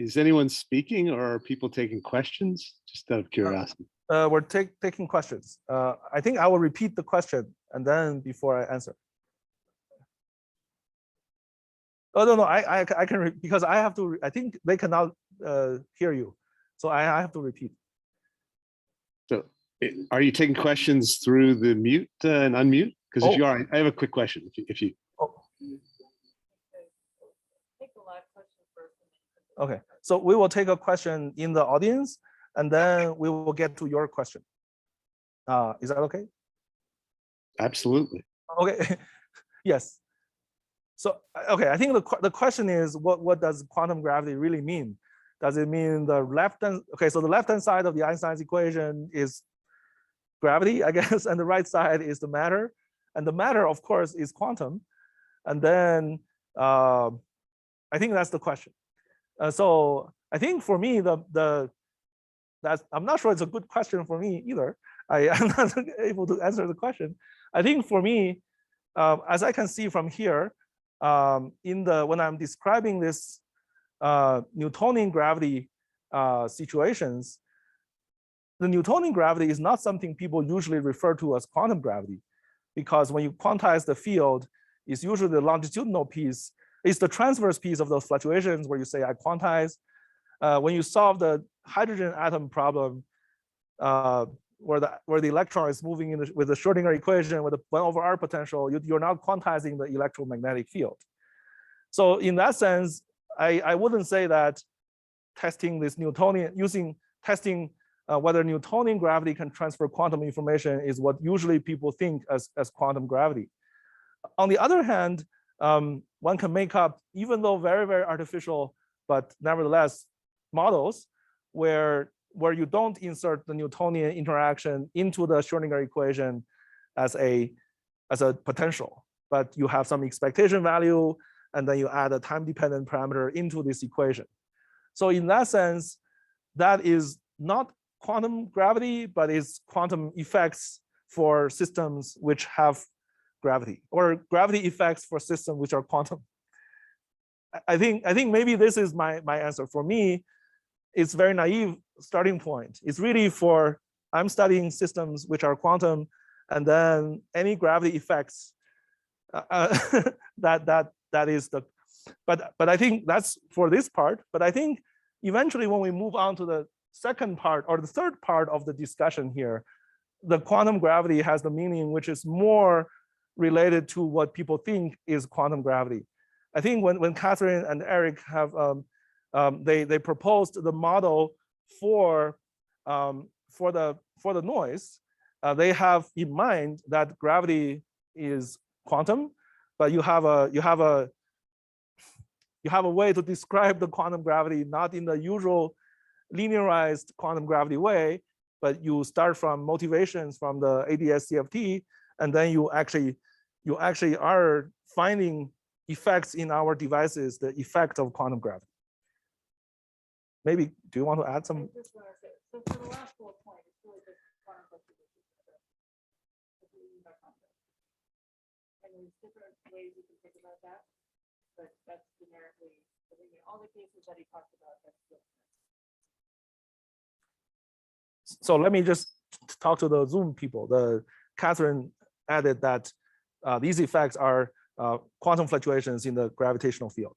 Is anyone speaking, or are people taking questions? Just out of curiosity. We're taking questions. I think I will repeat the question and then before I answer. Oh, no, I can, because I have to, I think they cannot hear you. So I have to repeat. So are you taking questions through the mute and unmute? Because if you are, I have a quick question. If you. Oh. Okay, so we will take a question in the audience, and then we will get to your question. Is that okay? Absolutely. Okay, yes. So, okay, I think the question is, what does quantum gravity really mean? Does it mean the left hand? Okay, so the left hand side of the Einstein's equation is gravity, I guess, and the right side is the matter. And the matter, of course, is quantum. And then I think that's the question. So I think for me, I'm not sure it's a good question for me either. I'm not able to answer the question. I think for me, as I can see from here, when I'm describing this Newtonian gravity situations, the Newtonian gravity is not something people usually refer to as quantum gravity, because when you quantize the field, it's usually the longitudinal piece. It's the transverse piece of those fluctuations where you say I quantize. When you solve the hydrogen atom problem, where the electron is moving with the Schrodinger equation with the 1/r potential, you're not quantizing the electromagnetic field. So in that sense, I wouldn't say that testing this Newtonian, testing whether Newtonian gravity can transfer quantum information is what usually people think as quantum gravity. On the other hand, one can make up, even though very, very artificial, but nevertheless models where you don't insert the Newtonian interaction into the Schrodinger equation as a potential, but you have some expectation value, and then you add a time-dependent parameter into this equation. So in that sense, that is not quantum gravity, but is quantum effects for systems which have gravity, or gravity effects for systems which are quantum. I think maybe this is my answer. For me, it's very naive starting point. It's really for, I'm studying systems which are quantum, and then any gravity effects that is the, but I think that's for this part. But I think eventually when we move on to the second part or the third part of the discussion here, the quantum gravity has the meaning which is more related to what people think is quantum gravity. I think when Catherine and Eric have they proposed the model for the noise, they have in mind that gravity is quantum, but you have a way to describe the quantum gravity not in the usual linearized quantum gravity way, but you start from motivations from the ADS-CFT, and then you actually are finding effects in our devices, the effect of quantum gravity. Maybe, do you want to add some? So for the last bullet point, it's really just quantum fluctuations. And there's different ways you can think about that, but that's generically, I think in all the cases that he talked about, that's good. So let me just talk to the Zoom people. Catherine added that these effects are quantum fluctuations in the gravitational field.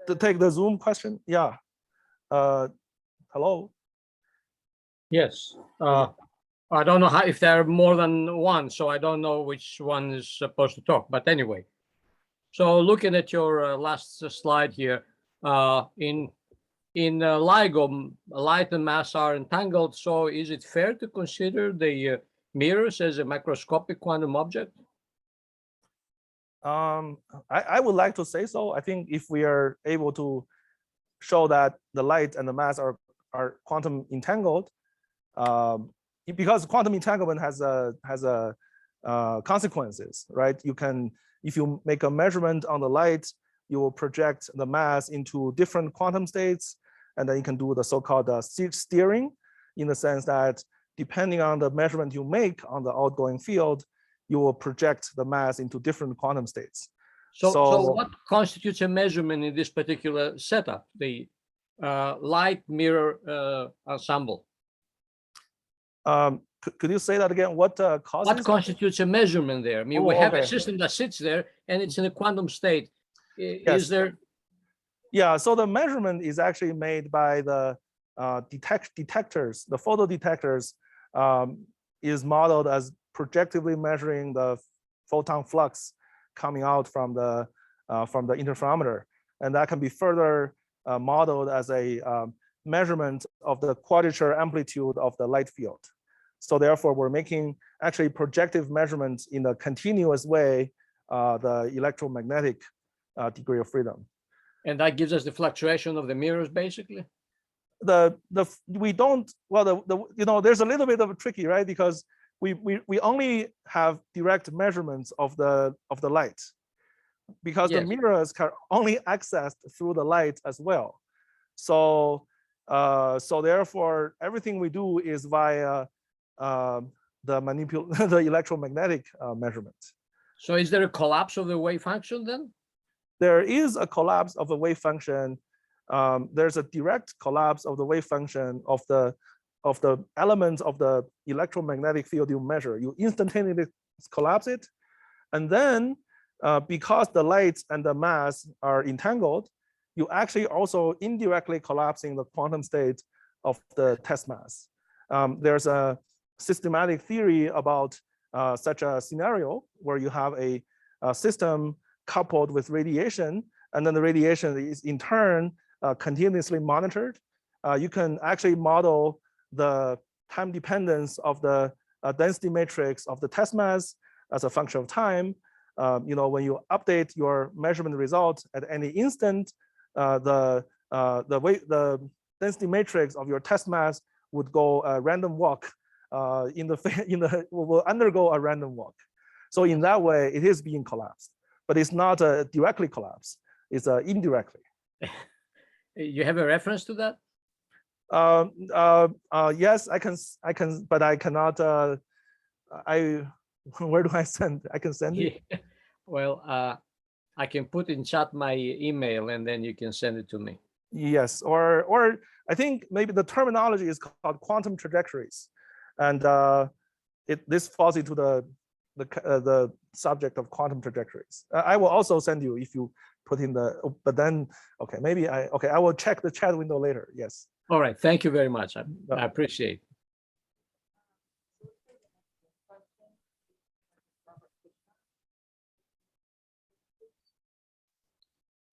To take the Zoom question, yeah. Hello. Yes. I don't know if there are more than one, so I don't know which one is supposed to talk. But anyway, so looking at your last slide here, in LIGO, light and mass are entangled. So is it fair to consider the mirrors as a macroscopic quantum object? I would like to say so. I think if we are able to show that the light and the mass are quantum entangled, because quantum entanglement has consequences, right? You can, if you make a measurement on the light, you will project the mass into different quantum states, and then you can do the so-called steering, in the sense that depending on the measurement you make on the outgoing field, you will project the mass into different quantum states. So what constitutes a measurement in this particular setup, the light mirror ensemble? Could you say that again? What causes? What constitutes a measurement there? I mean, we have a system that sits there and it's in a quantum state. Yes. Is there? Yeah, so the measurement is actually made by the detectors. The photodetectors is modeled as projectively measuring the photon flux coming out from the interferometer, and that can be further modeled as a measurement of the quadrature amplitude of the light field. So therefore, we're making actually projective measurements in a continuous way, the electromagnetic degree of freedom. And that gives us the fluctuation of the mirrors, basically. We don't, well, there's a little bit of a tricky, right? Because we only have direct measurements of the light, because the Yes. mirrors can only accessed through the light as well. So therefore everything we do is via the electromagnetic measurement. So is there a collapse of the wave function then? There is a collapse of the wave function. There's a direct collapse of the wave function of the elements of the electromagnetic field you measure. You instantaneously collapse it, and then because the light and the mass are entangled, you actually also indirectly collapsing the quantum state of the test mass. There's a systematic theory about such a scenario where you have a system coupled with radiation, and then the radiation is in turn continuously monitored. You can actually model the time dependence of the density matrix of the test mass as a function of time. When you update your measurement result at any instant, the density matrix of your test mass would go a random walk will undergo a random walk. So in that way, it is being collapsed, but it's not directly collapsed. It's indirectly. You have a reference to that? Yes, I can, but I cannot. Where do I send? I can send it. Yeah. Well, I can put in chat my email, and then you can send it to me. Yes, or I think maybe the terminology is called quantum trajectories, and this falls into the subject of quantum trajectories. I will also send you if you put in but then, okay, maybe I will check the chat window later. Yes. All right, thank you very much. I appreciate it.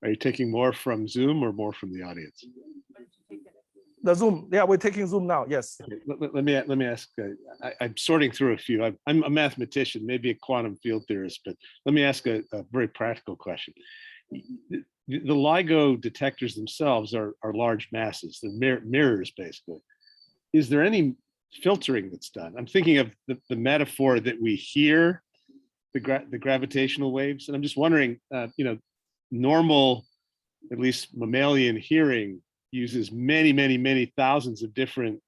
Are you taking more from Zoom or more from the audience? The Zoom, yeah, we're taking Zoom now. Yes. Okay, let me ask. I'm sorting through a few. I'm a mathematician, maybe a quantum field theorist, but let me ask a very practical question. The LIGO detectors themselves are large masses, they're mirrors basically. Is there any filtering that's done? I'm thinking of the metaphor that we hear the gravitational waves, and I'm just wondering, normal, at least mammalian hearing uses many thousands of different,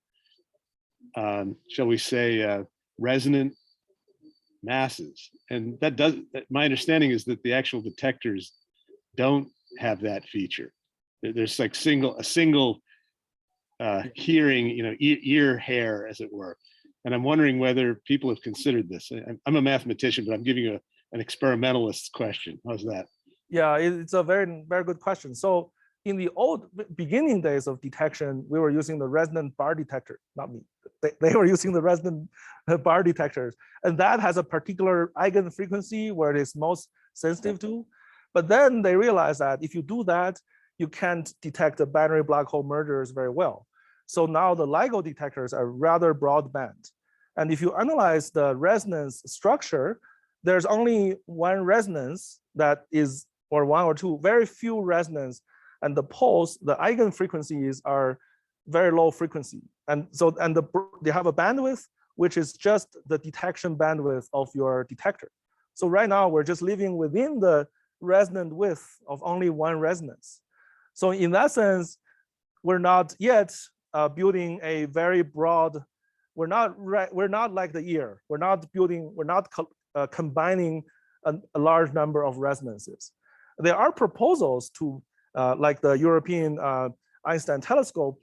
shall we say, resonant masses, and my understanding is that the actual detectors don't have that feature. There's like a single hearing, ear hair, as it were. And I'm wondering whether people have considered this. I'm a mathematician, but I'm giving you an experimentalist's question. How's that? Yeah, it's a very good question. So in the old beginning days of detection, we were using the resonant bar detector, not me. They were using the resonant bar detectors, and that has a particular eigenfrequency where it is most sensitive to. But then they realized that if you do that, you can't detect the binary black hole mergers very well. So now the LIGO detectors are rather broadband. And if you analyze the resonance structure, there's only one resonance that is, or one or two, very few resonance, and the poles, the eigenfrequencies are very low frequency. And so, they have a bandwidth, which is just the detection bandwidth of your detector. So right now we're just living within the resonant width of only one resonance. So in that sense, we're not yet building a very broad, we're not like the ear. We're not combining a large number of resonances. There are proposals to, like the European Einstein telescope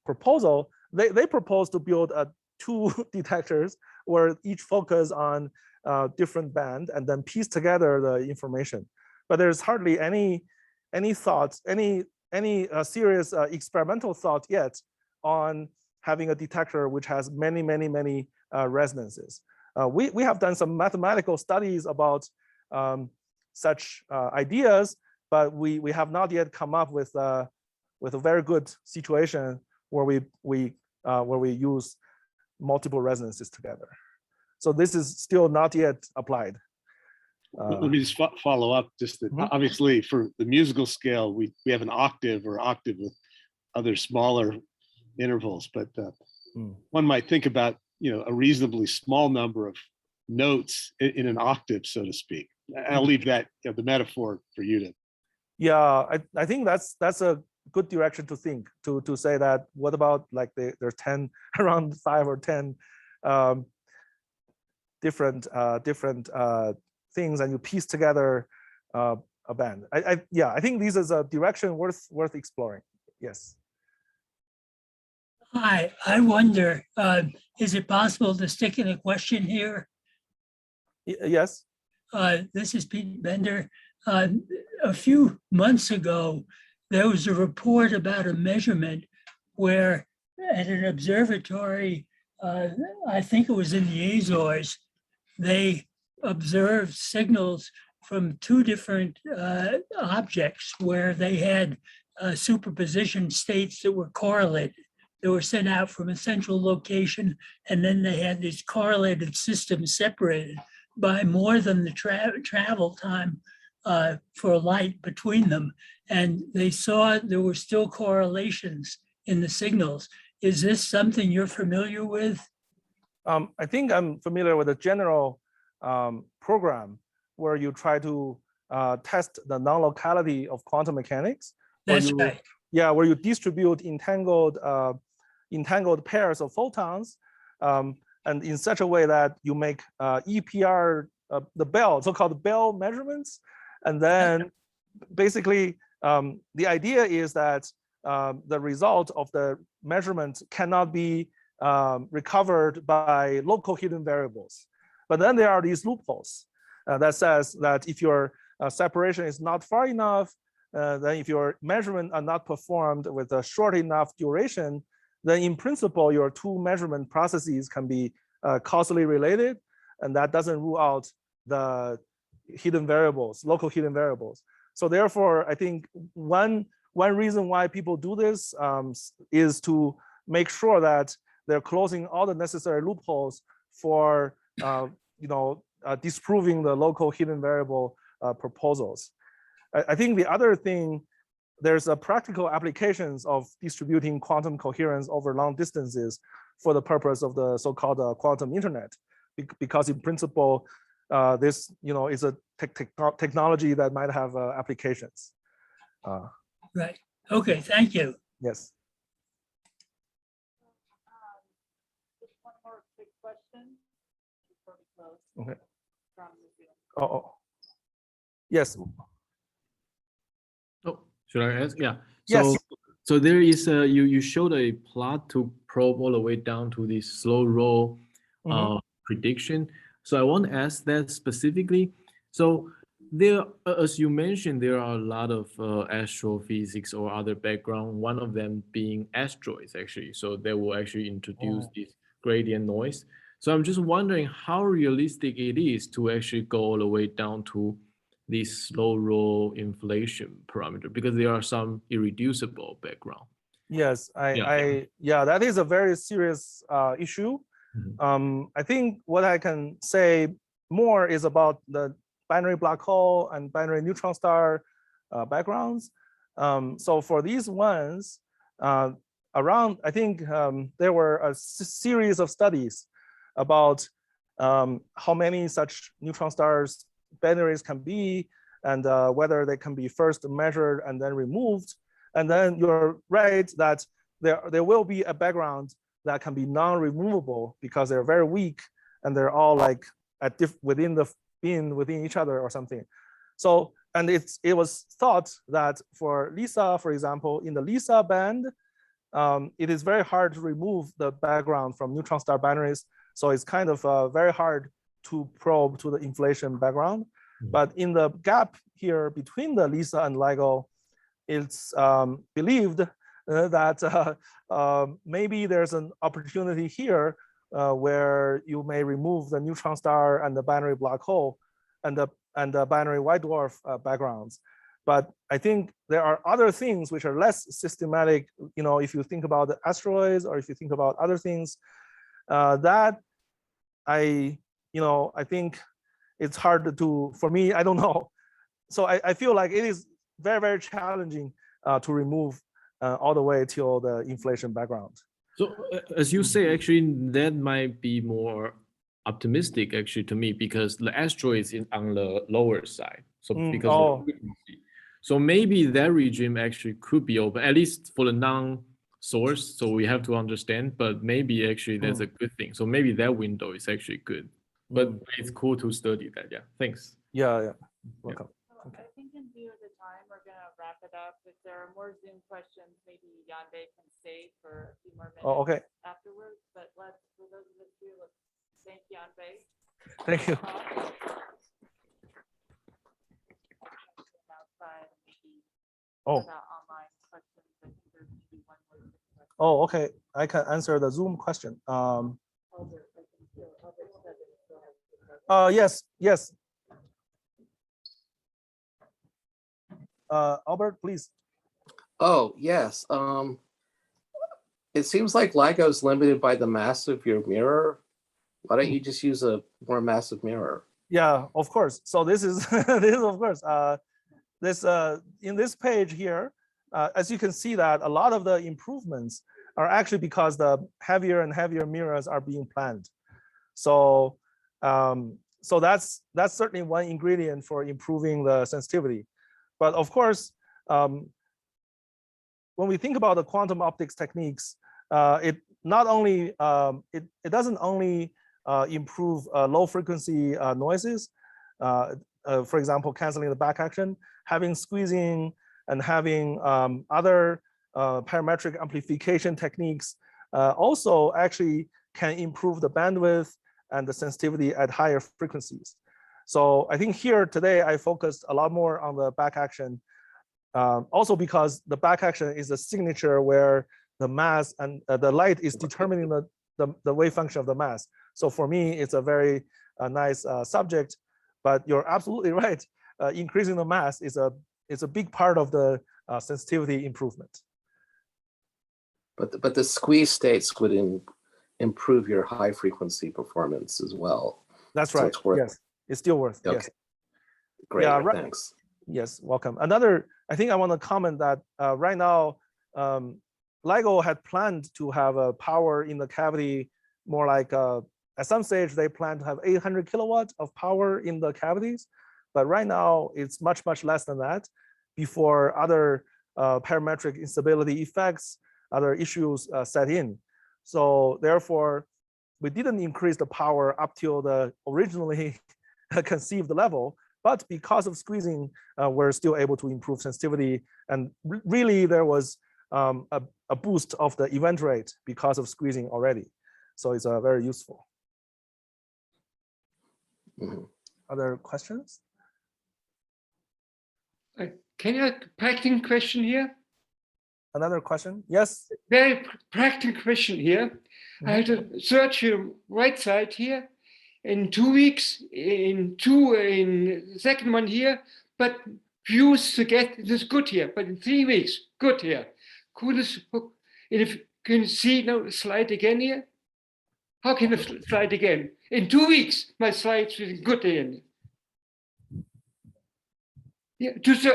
proposal, they propose to build two detectors where each focus on different band and then piece together the information. But there's hardly any thoughts, any serious experimental thought yet on having a detector which has many resonances. We have done some mathematical studies about such ideas, but we have not yet come up with a very good situation where we use multiple resonances together. So this is still not yet applied. Let me just follow up. Just that obviously for the musical scale, we have an octave or octave with other smaller intervals, but one might think about a reasonably small number of notes in an octave, so to speak. I'll leave that the metaphor for you to. Yeah, I think that's a good direction to think, to say that what about like there's 10 around 5 or 10 different things, and you piece together a band. I think this is a direction worth exploring. Yes. Hi, I wonder, is it possible to stick in a question here? Yes. This is Pete Bender. A few months ago, there was a report about a measurement where at an observatory, I think it was in the Azores, they observed signals from two different objects where they had superposition states that were correlated. They were sent out from a central location, and then they had these correlated systems separated by more than the travel time for light between them. And they saw there were still correlations in the signals. Is this something you're familiar with? I think I'm familiar with a general program where you try to test the non-locality of quantum mechanics. That's right. Yeah, where you distribute entangled pairs of photons, and in such a way that you make EPR, the Bell, so-called Bell measurements. And then basically the idea is that the result of the measurement cannot be recovered by local hidden variables. But then there are these loopholes that says that if your separation is not far enough, then if your measurement are not performed with a short enough duration, then in principle, your two measurement processes can be causally related, and that doesn't rule out the hidden variables, local hidden variables. So therefore, I think one reason why people do this is to make sure that they're closing all the necessary loopholes for disproving the local hidden variable proposals. I think the other thing, there's a practical applications of distributing quantum coherence over long distances for the purpose of the so-called quantum internet, because in principle, this is a technology that might have applications. Right. Okay. Thank you. Yes. Just one more quick question before we close. Okay. From the Zoom. Oh. Yes. Oh, should I ask? Yeah. Yes. So there is you showed a plot to probe all the way down to the slow roll prediction. So I want to ask that specifically. So there, as you mentioned, there are a lot of astrophysics or other background. One of them being asteroids, actually. So they will actually introduce this gradient noise. So I'm just wondering how realistic it is to actually go all the way down to this slow roll inflation parameter, because there are some irreducible background. Yes, that is a very serious issue. I think what I can say more is about the binary black hole and binary neutron star backgrounds. So for these ones, I think there were a series of studies about how many such neutron stars binaries can be, and whether they can be first measured and then removed. And then you're right that there will be a background that can be non-removable because they're very weak and they're all like within each other or something. So, and it was thought that for LISA, for example, in the LISA band, it is very hard to remove the background from neutron star binaries. So it's kind of very hard to probe to the inflation background. But in the gap here between the LISA and LIGO, it's believed that maybe there's an opportunity here where you may remove the neutron star and the binary black hole and the binary white dwarf backgrounds. But I think there are other things which are less systematic. If you think about the asteroids or if you think about other things, that I think it's hard to, for me, I don't know. So I feel like it is very, very challenging to remove all the way till the inflation background. So as you say, actually, that might be more optimistic actually to me, because the asteroid is on the lower side. So because of the frequency. So maybe that regime actually could be open, at least for the non-source. So we have to understand, but maybe actually that's a good thing. So maybe that window is actually good, but it's cool to study that. Yeah, thanks. Yeah. Welcome. So I think in view of the time, we're gonna wrap it up. If there are more Zoom questions, maybe Yanbei can stay for a few more minutes Okay. afterwards. But let's, for those of us here, let's thank Yanbei. Thank you. Outside, maybe Oh. about online questions. I think there's maybe one more quick question. Oh, okay. I can answer the Zoom question. Albert, I think Albert said that he still has the question. Yes. Albert, please. Oh, yes. It seems like LIGO is limited by the mass of your mirror. Why don't you just use a more massive mirror? Yeah, of course. So this is this is of course this in this page here, as you can see that a lot of the improvements are actually because the heavier and heavier mirrors are being planned. So so that's certainly one ingredient for improving the sensitivity. But of course, when we think about the quantum optics techniques, it not only it doesn't only improve low frequency noises, for example, canceling the back action, having squeezing, and having other parametric amplification techniques also actually can improve the bandwidth and the sensitivity at higher frequencies. So I think here today I focused a lot more on the back action, also because the back action is a signature where the mass and the light is determining the wave function of the mass. So for me, it's a very nice subject, but you're absolutely right. Increasing the mass is a big part of the sensitivity improvement. But the squeeze states would improve your high frequency performance as well. That's So right. it's worth Yes, it's still worth. Okay. Yes. Great. Yeah, right. Thanks. Yes, welcome. Another, I think I want to comment that right now, LIGO had planned to have a power in the cavity more like, at some stage they plan to have 800 kilowatts of power in the cavities, but right now it's much, much less than that before other parametric instability effects, other issues set in. So therefore, we didn't increase the power up till the originally conceived level, but because of squeezing, we're still able to improve sensitivity. And really there was a boost of the event rate because of squeezing already. So it's very useful. Other questions? Can you have a practical question here? Another question? Yes. Very practical question here. I had to search your right side here in 2 weeks, in the second one here, but views to get this good here, but in 3 weeks, good here. Could this, if can you see now the slide again here? How can I slide again? In 2 weeks, my slides will good again. Yeah,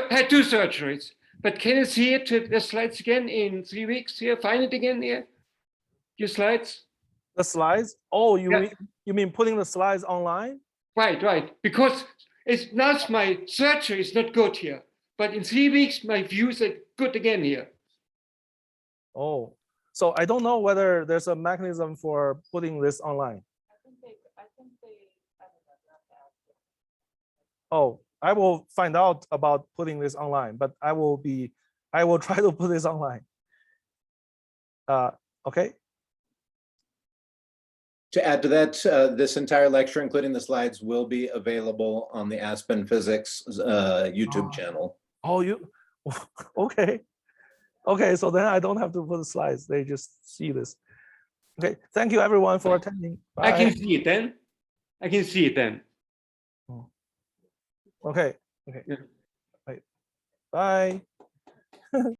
had 2 surgeries, but can you see it, the slides again in 3 weeks here? Find it again here, your slides? The slides? Oh, you mean putting the slides online? Right, because it's not my surgery is not good here, but in 3 weeks, my views are good again here. Oh, so I don't know whether there's a mechanism for putting this online. I don't know, Oh, I will find out about putting this online, but I will try to put this online. Okay. To add to that, this entire lecture, including the slides, will be available on the Aspen Physics YouTube channel. Oh, okay. Okay, so then I don't have to put the slides. They just see this. Okay, thank you everyone for attending. Bye. I can see it then. Okay. Yeah. Bye.